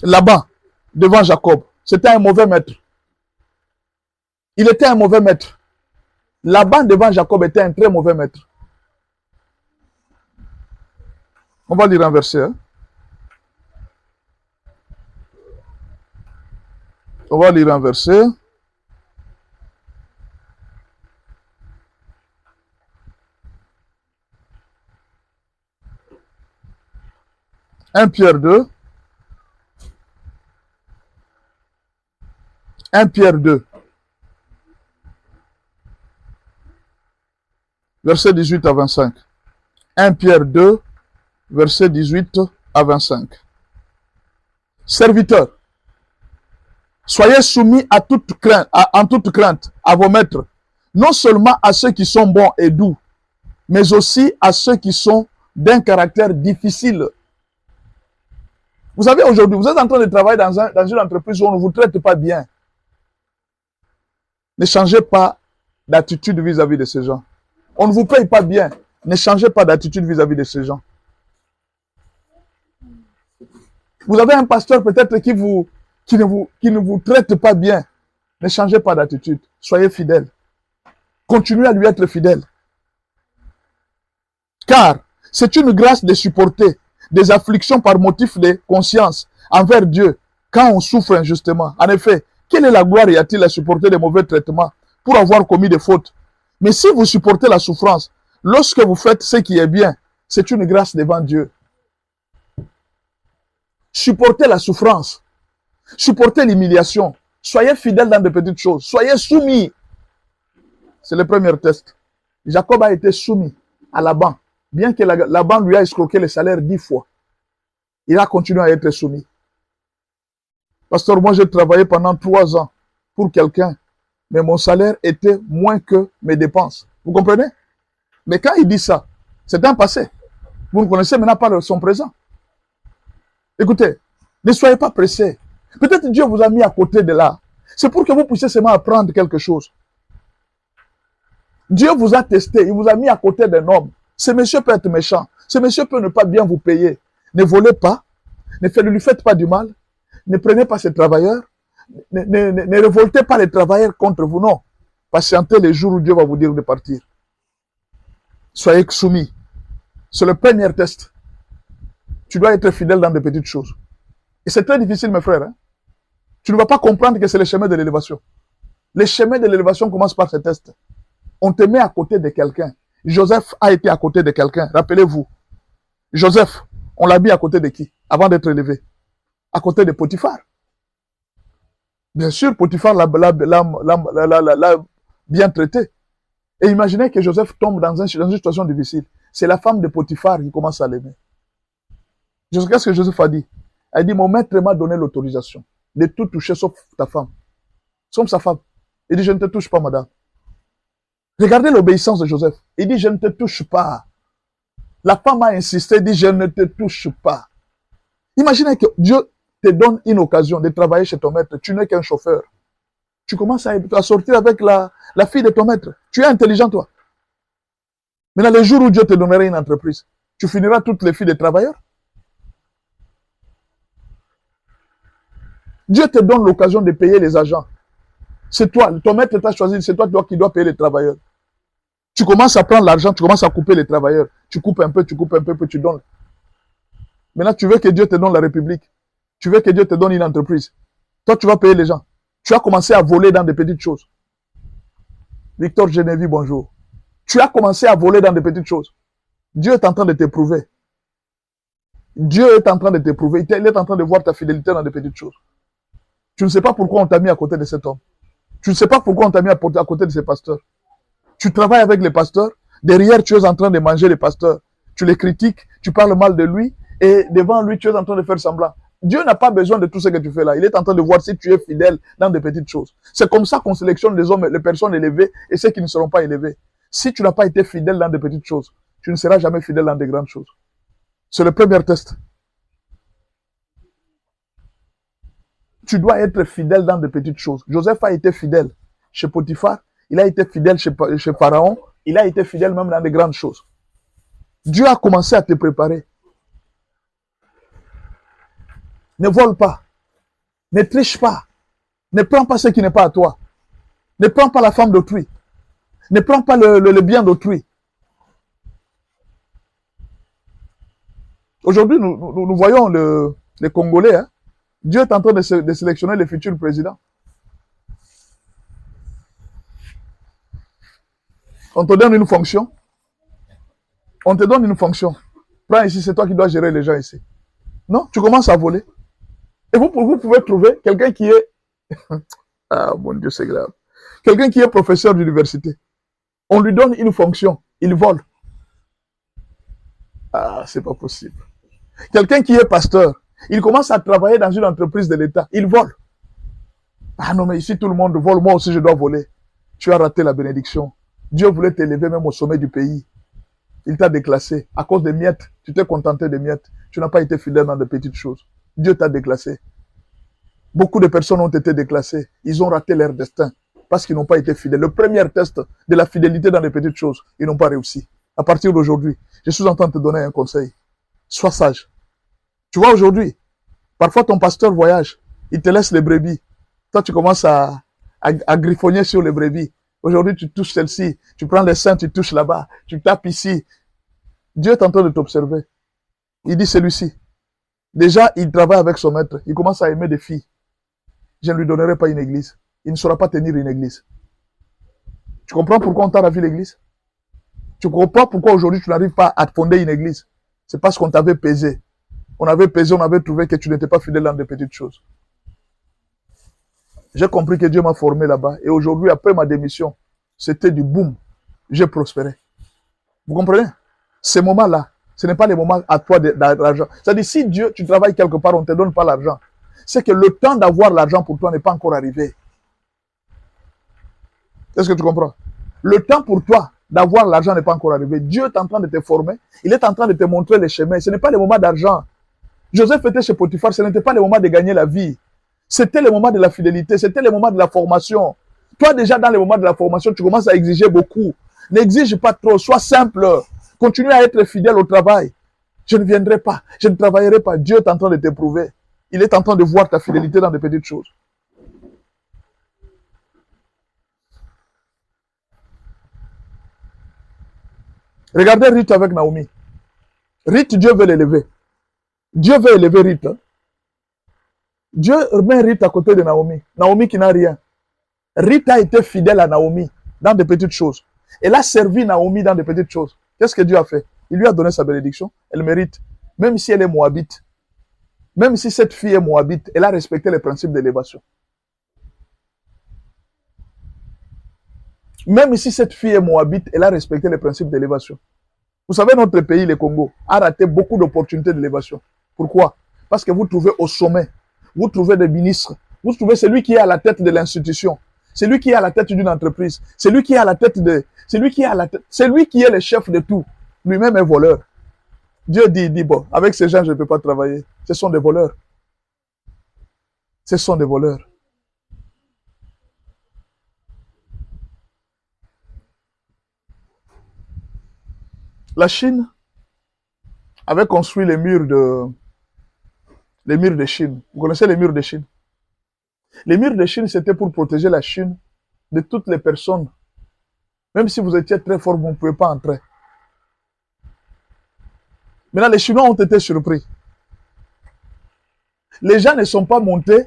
Là-bas, devant Jacob, c'était un mauvais maître. Il était un mauvais maître. Laban devant Jacob était un très mauvais maître. On va lire un verset. Hein? On va lire un verset. Un Pierre 2. 1 Pierre 2. Verset 18 à 25. 1 Pierre 2, verset 18 à 25. Serviteurs, soyez soumis à toute crainte, en toute crainte à vos maîtres, non seulement à ceux qui sont bons et doux, mais aussi à ceux qui sont d'un caractère difficile. Vous savez, aujourd'hui, vous êtes en train de travailler dans une entreprise où on ne vous traite pas bien. Ne changez pas d'attitude vis-à-vis de ces gens. On ne vous paye pas bien. Ne changez pas d'attitude vis-à-vis de ces gens. Vous avez un pasteur peut-être qui ne vous traite pas bien. Ne changez pas d'attitude. Soyez fidèles. Continuez à lui être fidèle. Car c'est une grâce de supporter des afflictions par motif de conscience envers Dieu quand on souffre injustement. En effet, quelle est la gloire y a-t-il à supporter des mauvais traitements pour avoir commis des fautes? Mais si vous supportez la souffrance, lorsque vous faites ce qui est bien, c'est une grâce devant Dieu. Supportez la souffrance. Supportez l'humiliation. Soyez fidèles dans de petites choses. Soyez soumis. C'est le premier test. Jacob a été soumis à Laban. Bien que Laban lui a escroqué le salaire 10 fois. Il a continué à être soumis. Pasteur, moi j'ai travaillé pendant 3 ans pour quelqu'un. Mais mon salaire était moins que mes dépenses. Vous comprenez? Mais quand il dit ça, c'est un passé. Vous ne connaissez maintenant pas son présent. Écoutez, ne soyez pas pressés. Peut-être Dieu vous a mis à côté de là. C'est pour que vous puissiez seulement apprendre quelque chose. Dieu vous a testé, il vous a mis à côté d'un homme. Ce monsieur peut être méchant. Ce monsieur peut ne pas bien vous payer. Ne volez pas. Ne lui faites pas du mal. Ne prenez pas ces travailleurs. Ne révoltez pas les travailleurs contre vous, non. Patientez les jours où Dieu va vous dire de partir. Soyez soumis. C'est le premier test. Tu dois être fidèle dans des petites choses. Et c'est très difficile, mes frères. Hein? Tu ne vas pas comprendre que c'est le chemin de l'élévation. Le chemin de l'élévation commence par ce test. On te met à côté de quelqu'un. Joseph a été à côté de quelqu'un. Rappelez-vous. Joseph, on l'a mis à côté de qui? Avant d'être élevé. À côté de Potiphar. Bien sûr, Potiphar l'a bien traité. Et imaginez que Joseph tombe dans une situation difficile. C'est la femme de Potiphar qui commence à l'aimer. Qu'est-ce que Joseph a dit? Elle dit, mon maître m'a donné l'autorisation de tout toucher sauf ta femme. Sauf sa femme. Il dit, je ne te touche pas, madame. Regardez l'obéissance de Joseph. Il dit, je ne te touche pas. La femme a insisté, dit, je ne te touche pas. Imaginez que Dieu te donne une occasion de travailler chez ton maître. Tu n'es qu'un chauffeur. Tu commences à sortir avec la fille de ton maître. Tu es intelligent, toi. Maintenant, le jour où Dieu te donnera une entreprise, tu finiras toutes les filles des travailleurs. Dieu te donne l'occasion de payer les agents. C'est toi, ton maître t'a choisi, c'est toi qui dois payer les travailleurs. Tu commences à prendre l'argent, tu commences à couper les travailleurs. Tu coupes un peu, puis tu donnes. Maintenant, tu veux que Dieu te donne la République. Tu veux que Dieu te donne une entreprise. Toi, tu vas payer les gens. Tu as commencé à voler dans des petites choses. Victor Geneviève, bonjour. Tu as commencé à voler dans des petites choses. Dieu est en train de t'éprouver. Dieu est en train de t'éprouver. Il est en train de voir ta fidélité dans des petites choses. Tu ne sais pas pourquoi on t'a mis à côté de cet homme. Tu ne sais pas pourquoi on t'a mis à côté de ces pasteurs. Tu travailles avec les pasteurs. Derrière, tu es en train de manger les pasteurs. Tu les critiques, tu parles mal de lui. Et devant lui, tu es en train de faire semblant. Dieu n'a pas besoin de tout ce que tu fais là. Il est en train de voir si tu es fidèle dans des petites choses. C'est comme ça qu'on sélectionne les hommes, les personnes élevées et ceux qui ne seront pas élevés. Si tu n'as pas été fidèle dans des petites choses, tu ne seras jamais fidèle dans des grandes choses. C'est le premier test. Tu dois être fidèle dans des petites choses. Joseph a été fidèle chez Potiphar. Il a été fidèle chez Pharaon. Il a été fidèle même dans des grandes choses. Dieu a commencé à te préparer. Ne vole pas. Ne triche pas. Ne prends pas ce qui n'est pas à toi. Ne prends pas la femme d'autrui. Ne prends pas le bien d'autrui. Aujourd'hui, nous voyons les Congolais. Hein. Dieu est en train de sélectionner les futurs présidents. On te donne une fonction. On te donne une fonction. Prends ici, c'est toi qui dois gérer les gens ici. Non, tu commences à voler. Et vous pouvez trouver quelqu'un qui est... ah, mon Dieu, c'est grave. Quelqu'un qui est professeur d'université. On lui donne une fonction. Il vole. Ah, c'est pas possible. Quelqu'un qui est pasteur. Il commence à travailler dans une entreprise de l'État. Il vole. Ah non, mais ici, tout le monde vole. Moi aussi, je dois voler. Tu as raté la bénédiction. Dieu voulait t'élever même au sommet du pays. Il t'a déclassé. À cause des miettes, tu t'es contenté des miettes. Tu n'as pas été fidèle dans de petites choses. Dieu t'a déclassé. Beaucoup de personnes ont été déclassées. Ils ont raté leur destin parce qu'ils n'ont pas été fidèles. Le premier test de la fidélité dans les petites choses, ils n'ont pas réussi. À partir d'aujourd'hui, je suis en train de te donner un conseil. Sois sage. Tu vois, aujourd'hui, parfois ton pasteur voyage. Il te laisse les brebis. Toi, tu commences à griffonner sur les brebis. Aujourd'hui, tu touches celle-ci. Tu prends les seins, tu touches là-bas. Tu tapes ici. Dieu est en train de t'observer. Il dit celui-ci. Déjà, il travaille avec son maître. Il commence à aimer des filles. Je ne lui donnerai pas une église. Il ne saura pas tenir une église. Tu comprends pourquoi on t'a ravi l'église? Tu comprends pourquoi aujourd'hui tu n'arrives pas à fonder une église? C'est parce qu'on t'avait pesé. On avait pesé, on avait trouvé que tu n'étais pas fidèle dans des petites choses. J'ai compris que Dieu m'a formé là-bas. Et aujourd'hui, après ma démission, c'était du boom. J'ai prospéré. Vous comprenez? Ces moments-là, ce n'est pas les moments à toi d'argent. C'est-à-dire, si Dieu, tu travailles quelque part, on ne te donne pas l'argent. C'est que le temps d'avoir l'argent pour toi n'est pas encore arrivé. Est-ce que tu comprends? Le temps pour toi d'avoir l'argent n'est pas encore arrivé. Dieu est en train de te former. Il est en train de te montrer les chemins. Ce n'est pas le moment d'argent. Joseph était chez Potiphar. Ce n'était pas le moment de gagner la vie. C'était le moment de la fidélité. C'était le moment de la formation. Toi, déjà, dans le moment de la formation, tu commences à exiger beaucoup. N'exige pas trop. Sois simple. Continue à être fidèle au travail. Je ne viendrai pas. Je ne travaillerai pas. Dieu est en train de t'éprouver. Il est en train de voir ta fidélité dans des petites choses. Regardez Ruth avec Naomi. Ruth, Dieu veut l'élever. Dieu veut élever Ruth. Dieu met Ruth à côté de Naomi. Naomi qui n'a rien. Ruth a été fidèle à Naomi dans des petites choses. Elle a servi Naomi dans des petites choses. Qu'est-ce que Dieu a fait? Il lui a donné sa bénédiction. Elle mérite. Même si elle est moabite. Même si cette fille est moabite, elle a respecté les principes d'élévation. Même si cette fille est moabite, elle a respecté les principes d'élévation. Vous savez, notre pays, le Congo, a raté beaucoup d'opportunités d'élévation. Pourquoi? Parce que vous trouvez au sommet, vous trouvez des ministres, vous trouvez celui qui est à la tête de l'institution, celui qui est à la tête d'une entreprise, celui qui est à la tête de, celui qui est le chef de tout, lui-même est voleur. Dieu dit, bon, avec ces gens, je ne peux pas travailler. Ce sont des voleurs. Ce sont des voleurs. La Chine avait construit les murs de Chine. Vous connaissez les murs de Chine? Les murs de Chine, c'était pour protéger la Chine de toutes les personnes. Même si vous étiez très fort, vous ne pouvez pas entrer. Maintenant, les Chinois ont été surpris. Les gens ne sont pas montés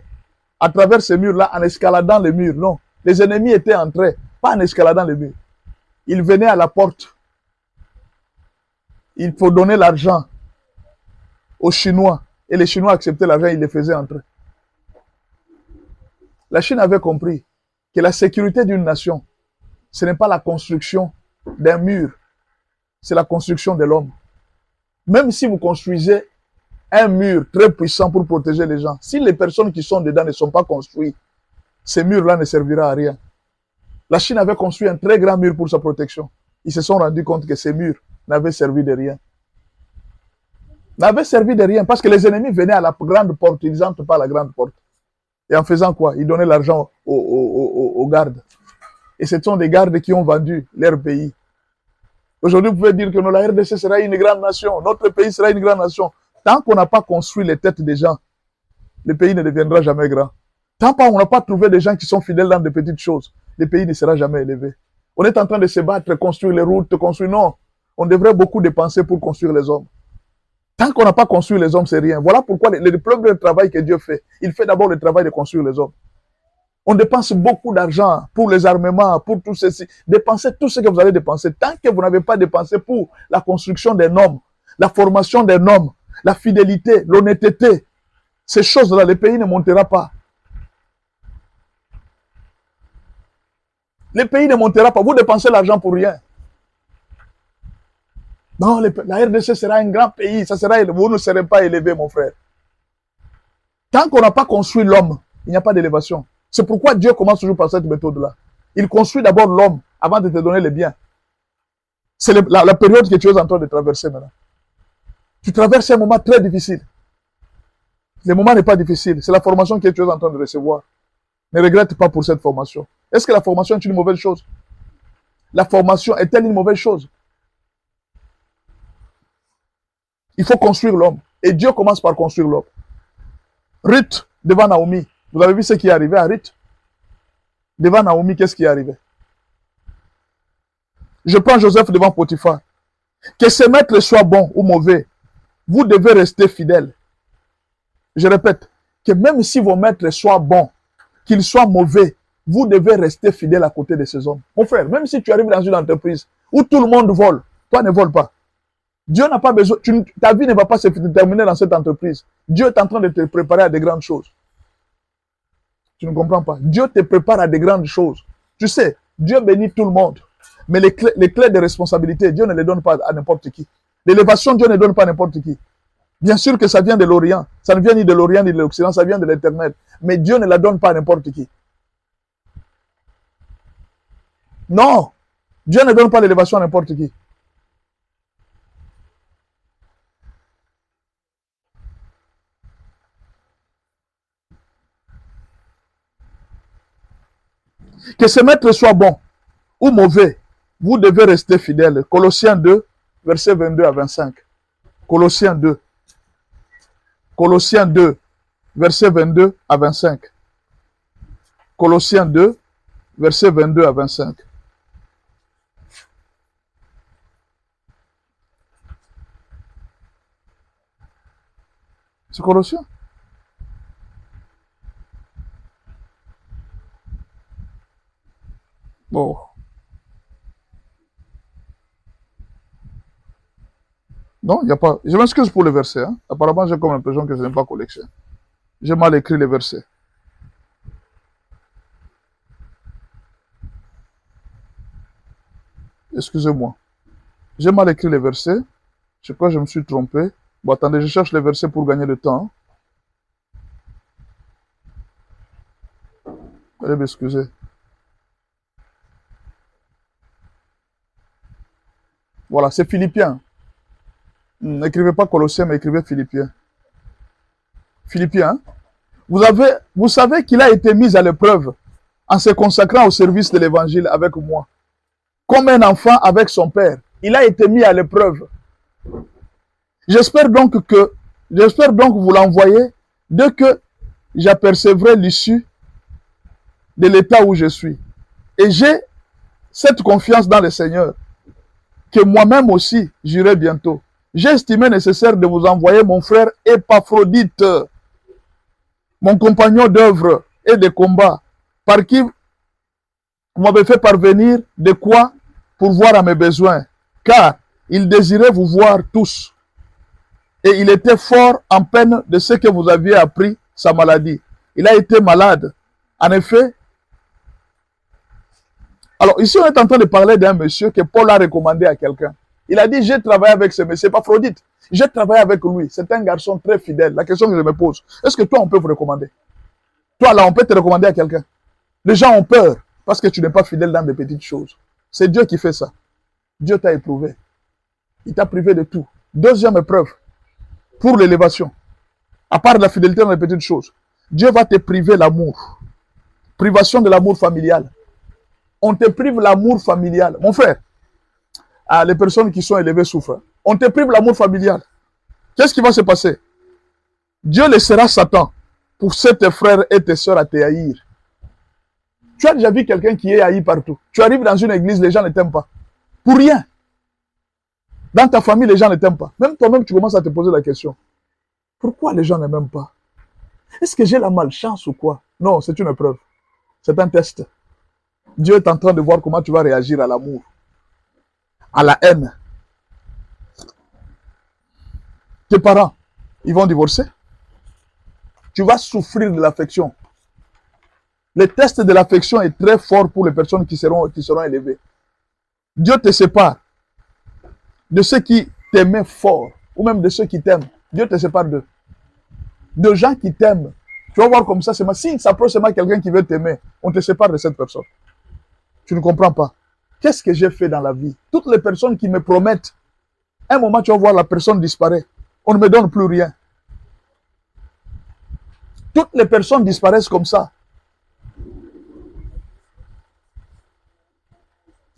à travers ces murs-là en escaladant les murs. Non. Les ennemis étaient entrés, pas en escaladant les murs. Ils venaient à la porte. Il faut donner l'argent aux Chinois. Et les Chinois acceptaient l'argent, ils les faisaient entrer. La Chine avait compris que la sécurité d'une nation, ce n'est pas la construction d'un mur, c'est la construction de l'homme. Même si vous construisez un mur très puissant pour protéger les gens, si les personnes qui sont dedans ne sont pas construites, ces murs-là ne serviront à rien. La Chine avait construit un très grand mur pour sa protection. Ils se sont rendus compte que ces murs n'avaient servi de rien. N'avaient servi de rien parce que les ennemis venaient à la grande porte, ils n'entrent pas à la grande porte. Et en faisant quoi? Ils donnaient l'argent aux gardes. Et ce sont des gardes qui ont vendu leur pays. Aujourd'hui, vous pouvez dire que la RDC sera une grande nation, notre pays sera une grande nation. Tant qu'on n'a pas construit les têtes des gens, le pays ne deviendra jamais grand. Tant qu'on n'a pas trouvé des gens qui sont fidèles dans des petites choses, le pays ne sera jamais élevé. On est en train de se battre, construire les routes, construire... Non, on devrait beaucoup dépenser pour construire les hommes. Tant qu'on n'a pas construit les hommes, c'est rien. Voilà pourquoi le premier travail que Dieu fait, il fait d'abord le travail de construire les hommes. On dépense beaucoup d'argent pour les armements, pour tout ceci. Dépensez tout ce que vous allez dépenser. Tant que vous n'avez pas dépensé pour la construction d'un homme, la formation d'un homme, la fidélité, l'honnêteté, ces choses-là, le pays ne montera pas. Le pays ne montera pas. Vous dépensez l'argent pour rien. Non, la RDC sera un grand pays. Ça sera, vous ne serez pas élevé, mon frère. Tant qu'on n'a pas construit l'homme, il n'y a pas d'élévation. C'est pourquoi Dieu commence toujours par cette méthode-là. Il construit d'abord l'homme avant de te donner les biens. C'est la période que tu es en train de traverser maintenant. Tu traverses un moment très difficile. Le moment n'est pas difficile. C'est la formation que tu es en train de recevoir. Ne regrette pas pour cette formation. Est-ce que la formation est une mauvaise chose? La formation est-elle une mauvaise chose? Il faut construire l'homme. Et Dieu commence par construire l'homme. Ruth, devant Naomi. Vous avez vu ce qui est arrivé à Ruth? Devant Naomi, qu'est-ce qui est arrivé? Je prends Joseph devant Potiphar. Que ce maître soit bon ou mauvais, vous devez rester fidèle. Je répète, que même si vos maîtres soient bons, qu'ils soient mauvais, vous devez rester fidèle à côté de ces hommes. Mon frère, même si tu arrives dans une entreprise où tout le monde vole, toi ne vole pas. Dieu n'a pas besoin, ta vie ne va pas se terminer dans cette entreprise. Dieu est en train de te préparer à des grandes choses. Tu ne comprends pas. Dieu te prépare à des grandes choses. Tu sais, Dieu bénit tout le monde. Mais les clés de responsabilité, Dieu ne les donne pas à n'importe qui. L'élévation, Dieu ne donne pas à n'importe qui. Bien sûr que ça vient de l'Orient. Ça ne vient ni de l'Orient ni de l'Occident, ça vient de l'Éternel. Mais Dieu ne la donne pas à n'importe qui. Non. Dieu ne donne pas l'élévation à n'importe qui. Que ce maître soit bon ou mauvais, vous devez rester fidèle. Colossiens 2, versets 22 à 25. Colossiens 2. Colossiens 2, versets 22 à 25. Colossiens 2, versets 22 à 25. C'est Colossiens. Bon. Non, il n'y a pas. Je m'excuse pour les versets. Hein. Apparemment, j'ai comme l'impression que je n'ai pas collection. J'ai mal écrit les versets. Excusez-moi. J'ai mal écrit les versets. Je crois que je me suis trompé. Bon, attendez, je cherche les versets pour gagner le temps. Allez m'excuser. Voilà, c'est Philippiens. N'écrivez pas Colossiens, mais écrivez Philippiens. Philippiens. Vous savez qu'il a été mis à l'épreuve en se consacrant au service de l'évangile avec moi. Comme un enfant avec son père. Il a été mis à l'épreuve. J'espère donc que vous l'envoyez dès que j'apercevrai l'issue de l'état où je suis. Et j'ai cette confiance dans le Seigneur que moi-même aussi j'irai bientôt. J'ai estimé nécessaire de vous envoyer mon frère Épaphrodite, mon compagnon d'œuvre et de combat, par qui vous m'avez fait parvenir de quoi pourvoir à mes besoins, car il désirait vous voir tous. Et il était fort en peine de ce que vous aviez appris, sa maladie. Il a été malade. En effet, alors ici on est en train de parler d'un monsieur que Paul a recommandé à quelqu'un. Il a dit, j'ai travaillé avec ce monsieur, pas Aphrodite. J'ai travaillé avec lui. C'est un garçon très fidèle. La question que je me pose, est-ce que toi on peut vous recommander? Toi là, on peut te recommander à quelqu'un. Les gens ont peur parce que tu n'es pas fidèle dans des petites choses. C'est Dieu qui fait ça. Dieu t'a éprouvé. Il t'a privé de tout. Deuxième épreuve, pour l'élévation, à part la fidélité dans les petites choses, Dieu va te priver l'amour. Privation de l'amour familial. On te prive l'amour familial. Mon frère, les personnes qui sont élevées souffrent. On te prive l'amour familial. Qu'est-ce qui va se passer? Dieu laissera Satan pousser tes frères et tes sœurs à te haïr. Tu as déjà vu quelqu'un qui est haï partout. Tu arrives dans une église, les gens ne t'aiment pas. Pour rien. Dans ta famille, les gens ne t'aiment pas. Même toi-même, tu commences à te poser la question. Pourquoi les gens ne m'aiment pas? Est-ce que j'ai la malchance ou quoi? Non, c'est une épreuve. C'est un test. Dieu est en train de voir comment tu vas réagir à l'amour, à la haine. Tes parents, ils vont divorcer. Tu vas souffrir de l'affection. Le test de l'affection est très fort pour les personnes qui seront élevées. Dieu te sépare de ceux qui t'aimaient fort, ou même de ceux qui t'aiment. Dieu te sépare d'eux. De gens qui t'aiment. Tu vas voir comme ça, s'il s'approche seulement quelqu'un qui veut t'aimer, on te sépare de cette personne. Tu ne comprends pas. Qu'est-ce que j'ai fait dans la vie? Toutes les personnes qui me promettent, un moment tu vas voir la personne disparaît. On ne me donne plus rien. Toutes les personnes disparaissent comme ça.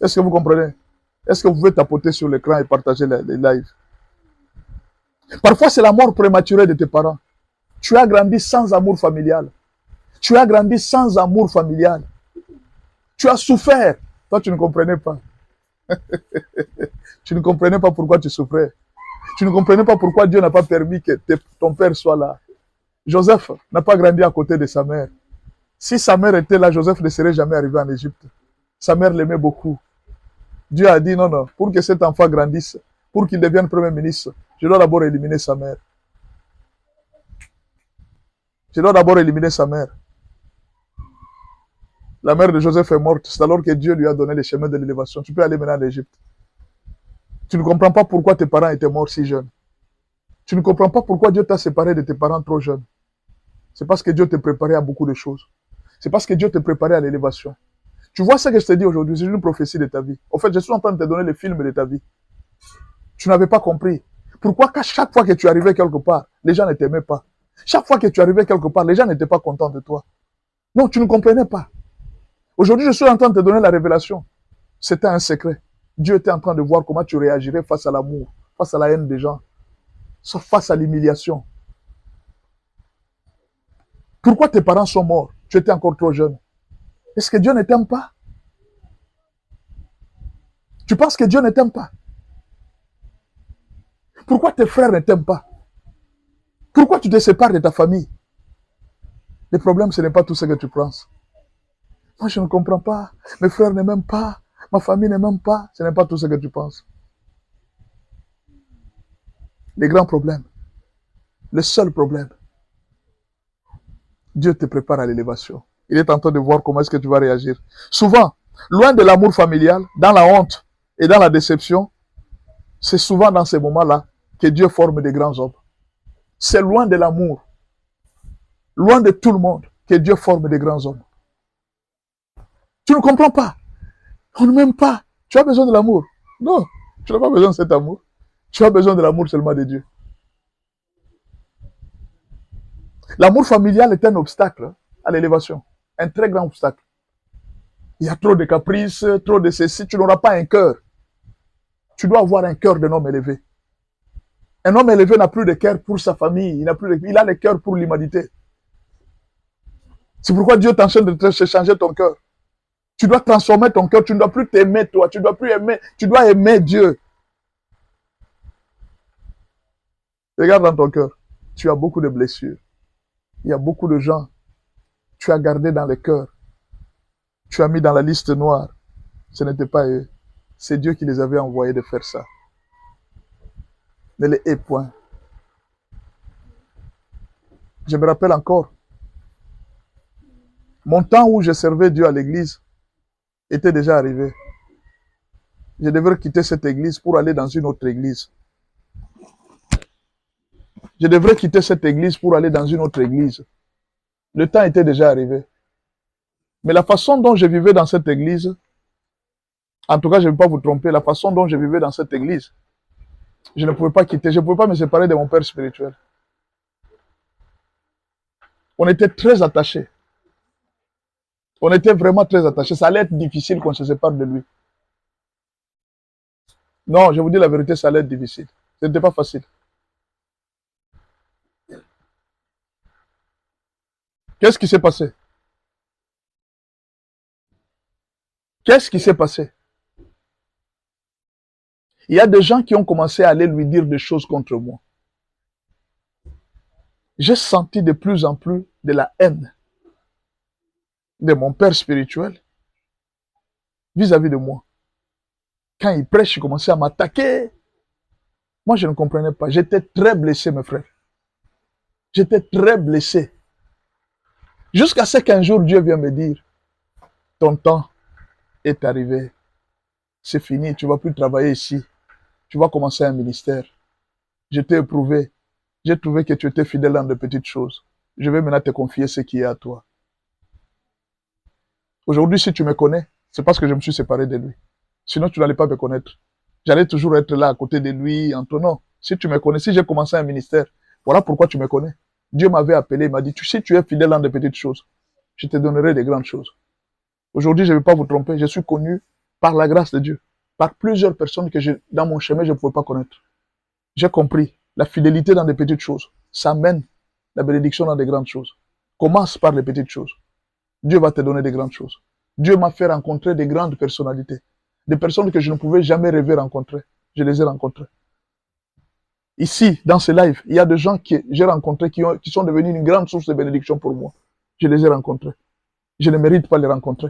Est-ce que vous comprenez? Est-ce que vous pouvez tapoter sur l'écran et partager les lives? Parfois, c'est la mort prématurée de tes parents. Tu as grandi sans amour familial. Tu as grandi sans amour familial. Tu as souffert. Toi, tu ne comprenais pas. Tu ne comprenais pas pourquoi tu souffrais. Tu ne comprenais pas pourquoi Dieu n'a pas permis que ton père soit là. Joseph n'a pas grandi à côté de sa mère. Si sa mère était là, Joseph ne serait jamais arrivé en Égypte. Sa mère l'aimait beaucoup. Dieu a dit non, pour que cet enfant grandisse, pour qu'il devienne premier ministre, je dois d'abord éliminer sa mère. Je dois d'abord éliminer sa mère. La mère de Joseph est morte. C'est alors que Dieu lui a donné les chemins de l'élévation. Tu peux aller maintenant en Égypte. Tu ne comprends pas pourquoi tes parents étaient morts si jeunes. Tu ne comprends pas pourquoi Dieu t'a séparé de tes parents trop jeunes. C'est parce que Dieu te préparait à beaucoup de choses. C'est parce que Dieu te préparait à l'élévation. Tu vois ce que je te dis aujourd'hui, c'est une prophétie de ta vie. En fait, je suis en train de te donner le film de ta vie. Tu n'avais pas compris. Pourquoi qu'à chaque fois que tu arrivais quelque part, les gens ne t'aimaient pas. Chaque fois que tu arrivais quelque part, les gens n'étaient pas contents de toi. Non, tu ne comprenais pas. Aujourd'hui, je suis en train de te donner la révélation. C'était un secret. Dieu était en train de voir comment tu réagirais face à l'amour, face à la haine des gens, face à l'humiliation. Pourquoi tes parents sont morts? Tu étais encore trop jeune. Est-ce que Dieu ne t'aime pas? Tu penses que Dieu ne t'aime pas? Pourquoi tes frères ne t'aiment pas? Pourquoi Pourquoi tu te sépares de ta famille? Le problème, ce n'est pas tout ce que tu penses. Moi, je ne comprends pas. Mes frères ne m'aiment pas. Ma famille ne m'aime pas. Ce n'est pas tout ce que tu penses. Les grands problèmes, le seul problème, Dieu te prépare à l'élévation. Il est en train de voir comment est-ce que tu vas réagir. Souvent, loin de l'amour familial, dans la honte et dans la déception, c'est souvent dans ces moments-là que Dieu forme des grands hommes. C'est loin de l'amour, loin de tout le monde, que Dieu forme des grands hommes. Tu ne comprends pas. On ne m'aime pas. Tu as besoin de l'amour. Non, tu n'as pas besoin de cet amour. Tu as besoin de l'amour seulement de Dieu. L'amour familial est un obstacle à l'élévation. Un très grand obstacle. Il y a trop de caprices, trop de ceci. Tu n'auras pas un cœur. Tu dois avoir un cœur d'un homme élevé. Un homme élevé n'a plus de cœur pour sa famille. Il a le cœur pour l'humanité. C'est pourquoi Dieu t'enchaîne de te changer ton cœur. Tu dois transformer ton cœur. Tu ne dois plus t'aimer toi. Tu ne dois plus aimer. Tu dois aimer Dieu. Regarde dans ton cœur. Tu as beaucoup de blessures. Il y a beaucoup de gens. Tu as gardé dans le cœur. Tu as mis dans la liste noire. Ce n'était pas eux. C'est Dieu qui les avait envoyés de faire ça. Ne les hais point. Je me rappelle encore. Mon temps où je servais Dieu à l'église était déjà arrivé. Je devrais quitter cette église pour aller dans une autre église. Je devrais quitter cette église pour aller dans une autre église. Le temps était déjà arrivé. Mais la façon dont je vivais dans cette église, en tout cas, je ne vais pas vous tromper, la façon dont je vivais dans cette église, je ne pouvais pas quitter, je ne pouvais pas me séparer de mon père spirituel. On était très attachés. On était vraiment très attachés. Ça allait être difficile qu'on se sépare de lui. Non, je vous dis la vérité, ça allait être difficile. Ce n'était pas facile. Qu'est-ce qui s'est passé? Qu'est-ce qui s'est passé? Il y a des gens qui ont commencé à aller lui dire des choses contre moi. J'ai senti de plus en plus de la haine de mon père spirituel vis-à-vis de moi. Quand il prêche, il commençait à m'attaquer. Moi, je ne comprenais pas. J'étais très blessé, mes frères. J'étais très blessé. Jusqu'à ce qu'un jour, Dieu vient me dire, ton temps est arrivé. C'est fini, tu ne vas plus travailler ici. Tu vas commencer un ministère. Je t'ai éprouvé. J'ai trouvé que tu étais fidèle dans de petites choses. Je vais maintenant te confier ce qui est à toi. Aujourd'hui, si tu me connais, c'est parce que je me suis séparé de lui. Sinon, tu n'allais pas me connaître. J'allais toujours être là à côté de lui, en ton nom. Si tu me connais, si j'ai commencé un ministère, voilà pourquoi tu me connais. Dieu m'avait appelé, il m'a dit, si tu es fidèle dans de petites choses, je te donnerai des grandes choses. Aujourd'hui, je ne vais pas vous tromper, je suis connu par la grâce de Dieu, par plusieurs personnes que dans mon chemin, je ne pouvais pas connaître. J'ai compris, la fidélité dans des petites choses, ça mène la bénédiction dans des grandes choses. Commence par les petites choses. Dieu va te donner des grandes choses. Dieu m'a fait rencontrer des grandes personnalités. Des personnes que je ne pouvais jamais rêver rencontrer. Je les ai rencontrées. Ici, dans ce live, il y a des gens que j'ai rencontrés qui sont devenus une grande source de bénédiction pour moi. Je les ai rencontrés. Je ne mérite pas les rencontrer.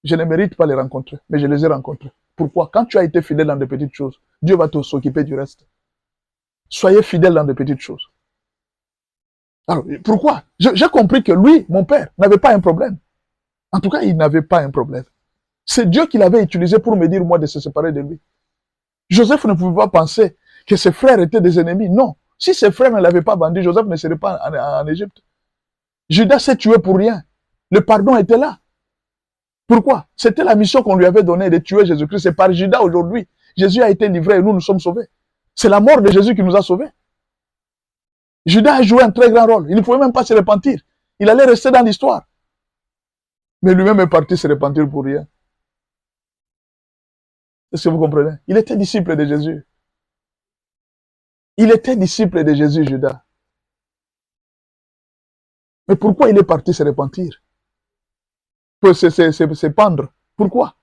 Je ne mérite pas les rencontrer, mais je les ai rencontrés. Pourquoi? Quand tu as été fidèle dans des petites choses, Dieu va s'occuper du reste. Soyez fidèle dans des petites choses. Alors, pourquoi? J'ai compris que lui, mon père, n'avait pas un problème. En tout cas, il n'avait pas un problème. C'est Dieu qui l'avait utilisé pour me dire, moi, de se séparer de lui. Joseph ne pouvait pas penser que ses frères étaient des ennemis. Non. Si ses frères ne l'avaient pas vendu, Joseph ne serait pas en Égypte. Judas s'est tué pour rien. Le pardon était là. Pourquoi? C'était la mission qu'on lui avait donnée de tuer Jésus-Christ. C'est par Judas aujourd'hui. Jésus a été livré et nous sommes sauvés. C'est la mort de Jésus qui nous a sauvés. Judas a joué un très grand rôle. Il ne pouvait même pas se repentir. Il allait rester dans l'histoire. Mais lui-même est parti se repentir pour rien. Est-ce que vous comprenez? Il était disciple de Jésus. Il était disciple de Jésus, Judas. Mais pourquoi il est parti se repentir? Pour se pendre. Pourquoi?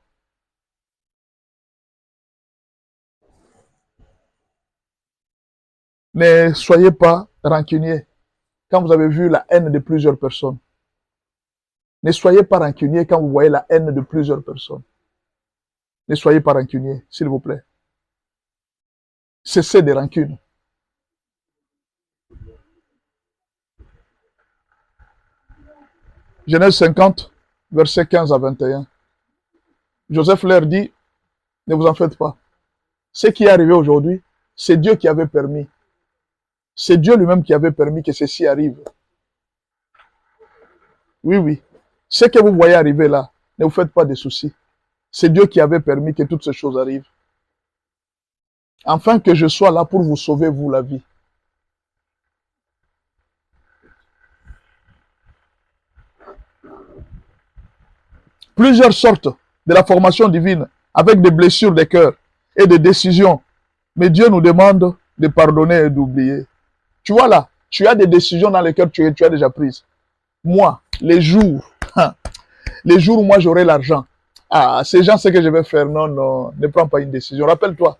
Ne soyez pas rancunier quand vous avez vu la haine de plusieurs personnes. Ne soyez pas rancunier quand vous voyez la haine de plusieurs personnes. Ne soyez pas rancunier, s'il vous plaît. Cessez des rancunes. Genèse 50, versets 15 à 21. Joseph leur dit, ne vous en faites pas. Ce qui est arrivé aujourd'hui, c'est Dieu qui avait permis. C'est Dieu lui-même qui avait permis que ceci arrive. Oui, oui. Ce que vous voyez arriver là, ne vous faites pas de soucis. C'est Dieu qui avait permis que toutes ces choses arrivent. Afin que je sois là pour vous sauver, vous, la vie. Plusieurs sortes de la formation divine, avec des blessures des cœurs et des décisions. Mais Dieu nous demande de pardonner et d'oublier. Tu vois là, tu as des décisions dans lesquelles tu as déjà prises. Moi, les jours où moi j'aurai l'argent, ces gens, ce que je vais faire, non, non, ne prends pas une décision. Rappelle-toi,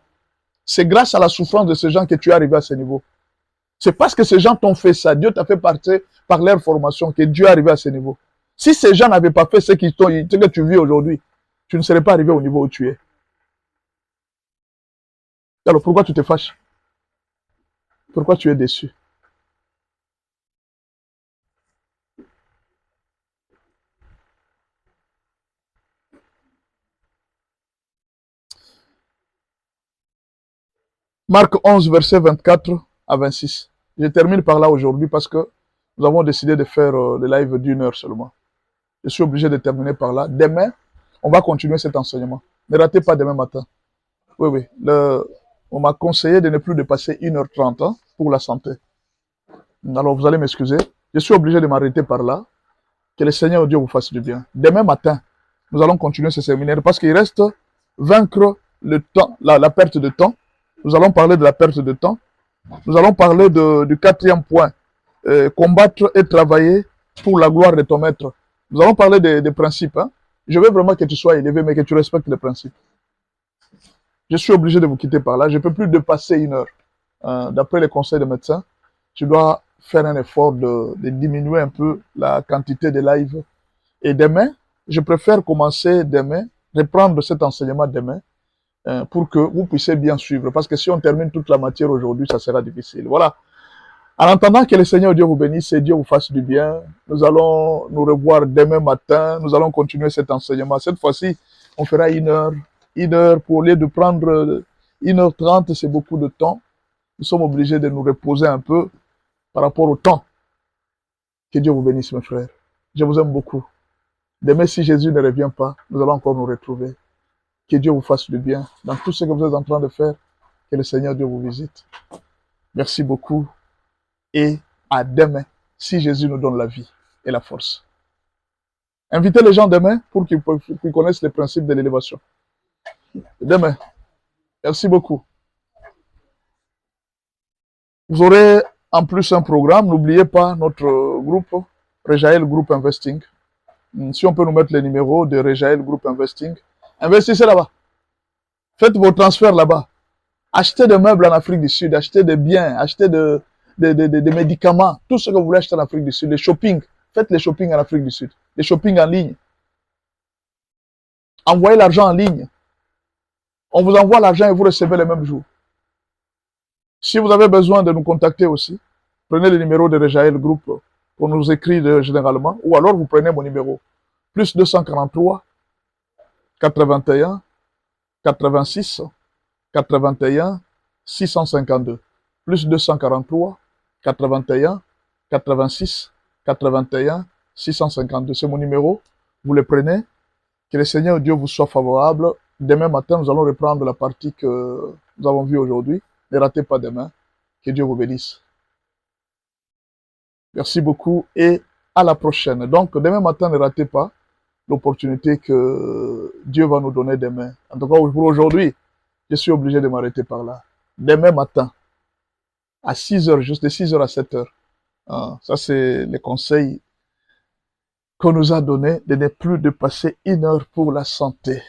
c'est grâce à la souffrance de ces gens que tu es arrivé à ce niveau. C'est parce que ces gens t'ont fait ça, Dieu t'a fait partir par leur formation que Dieu est arrivé à ce niveau. Si ces gens n'avaient pas fait ce que tu vis aujourd'hui, tu ne serais pas arrivé au niveau où tu es. Alors pourquoi tu te fâches? Pourquoi tu es déçu? Marc 11, verset 24 à 26. Je termine par là aujourd'hui parce que nous avons décidé de faire le live d'1 heure seulement. Je suis obligé de terminer par là. Demain, on va continuer cet enseignement. Ne ratez pas demain matin. Oui, oui. On m'a conseillé de ne plus dépasser 1h30 hein, pour la santé. Alors, vous allez m'excuser. Je suis obligé de m'arrêter par là. Que le Seigneur Dieu vous fasse du bien. Demain matin, nous allons continuer ce séminaire parce qu'il reste vaincre le temps, la perte de temps. Nous allons parler de la perte de temps. Nous allons parler du 4e point. Combattre et travailler pour la gloire de ton maître. Nous allons parler des principes. Hein. Je veux vraiment que tu sois élevé, mais que tu respectes les principes. Je suis obligé de vous quitter par là. Je ne peux plus dépasser 1 heure. D'après les conseils des médecins, je dois faire un effort de diminuer un peu la quantité de live. Et demain, je préfère commencer demain, reprendre cet enseignement demain, pour que vous puissiez bien suivre. Parce que si on termine toute la matière aujourd'hui, ça sera difficile. Voilà. En attendant que le Seigneur Dieu vous bénisse et Dieu vous fasse du bien, nous allons nous revoir demain matin. Nous allons continuer cet enseignement. Cette fois-ci, on fera 1 heure. 1 heure, pour au lieu de prendre 1h30, c'est beaucoup de temps. Nous sommes obligés de nous reposer un peu par rapport au temps. Que Dieu vous bénisse, mes frères. Je vous aime beaucoup. Demain, si Jésus ne revient pas, nous allons encore nous retrouver. Que Dieu vous fasse du bien dans tout ce que vous êtes en train de faire. Que le Seigneur Dieu vous visite. Merci beaucoup. Et à demain, si Jésus nous donne la vie et la force. Invitez les gens demain pour qu'ils connaissent les principes de l'élévation. Demain. Merci beaucoup. Vous aurez en plus un programme. N'oubliez pas notre groupe, Rejaël Group Investing. Si on peut nous mettre les numéros de Rejaël Group Investing. Investissez là-bas. Faites vos transferts là-bas. Achetez des meubles en Afrique du Sud. Achetez des biens. Achetez des médicaments. Tout ce que vous voulez acheter en Afrique du Sud. Les shopping. Faites les shopping en Afrique du Sud. Les shopping en ligne. Envoyez l'argent en ligne. On vous envoie l'argent et vous recevez le même jour. Si vous avez besoin de nous contacter aussi, prenez le numéro de Rejaël Group pour nous écrire généralement, ou alors vous prenez mon numéro, plus 243 81 86 81 652, plus 243 81 86 81 652. C'est mon numéro, vous le prenez. Que le Seigneur Dieu vous soit favorable. Demain matin, nous allons reprendre la partie que nous avons vue aujourd'hui. Ne ratez pas demain. Que Dieu vous bénisse. Merci beaucoup et à la prochaine. Donc, demain matin, ne ratez pas l'opportunité que Dieu va nous donner demain. En tout cas, pour aujourd'hui, je suis obligé de m'arrêter par là. Demain matin, à 6 heures, juste de 6 heures à 7 heures. Ça, c'est les conseils qu'on nous a donnés de ne plus dépasser 1 heure pour la santé.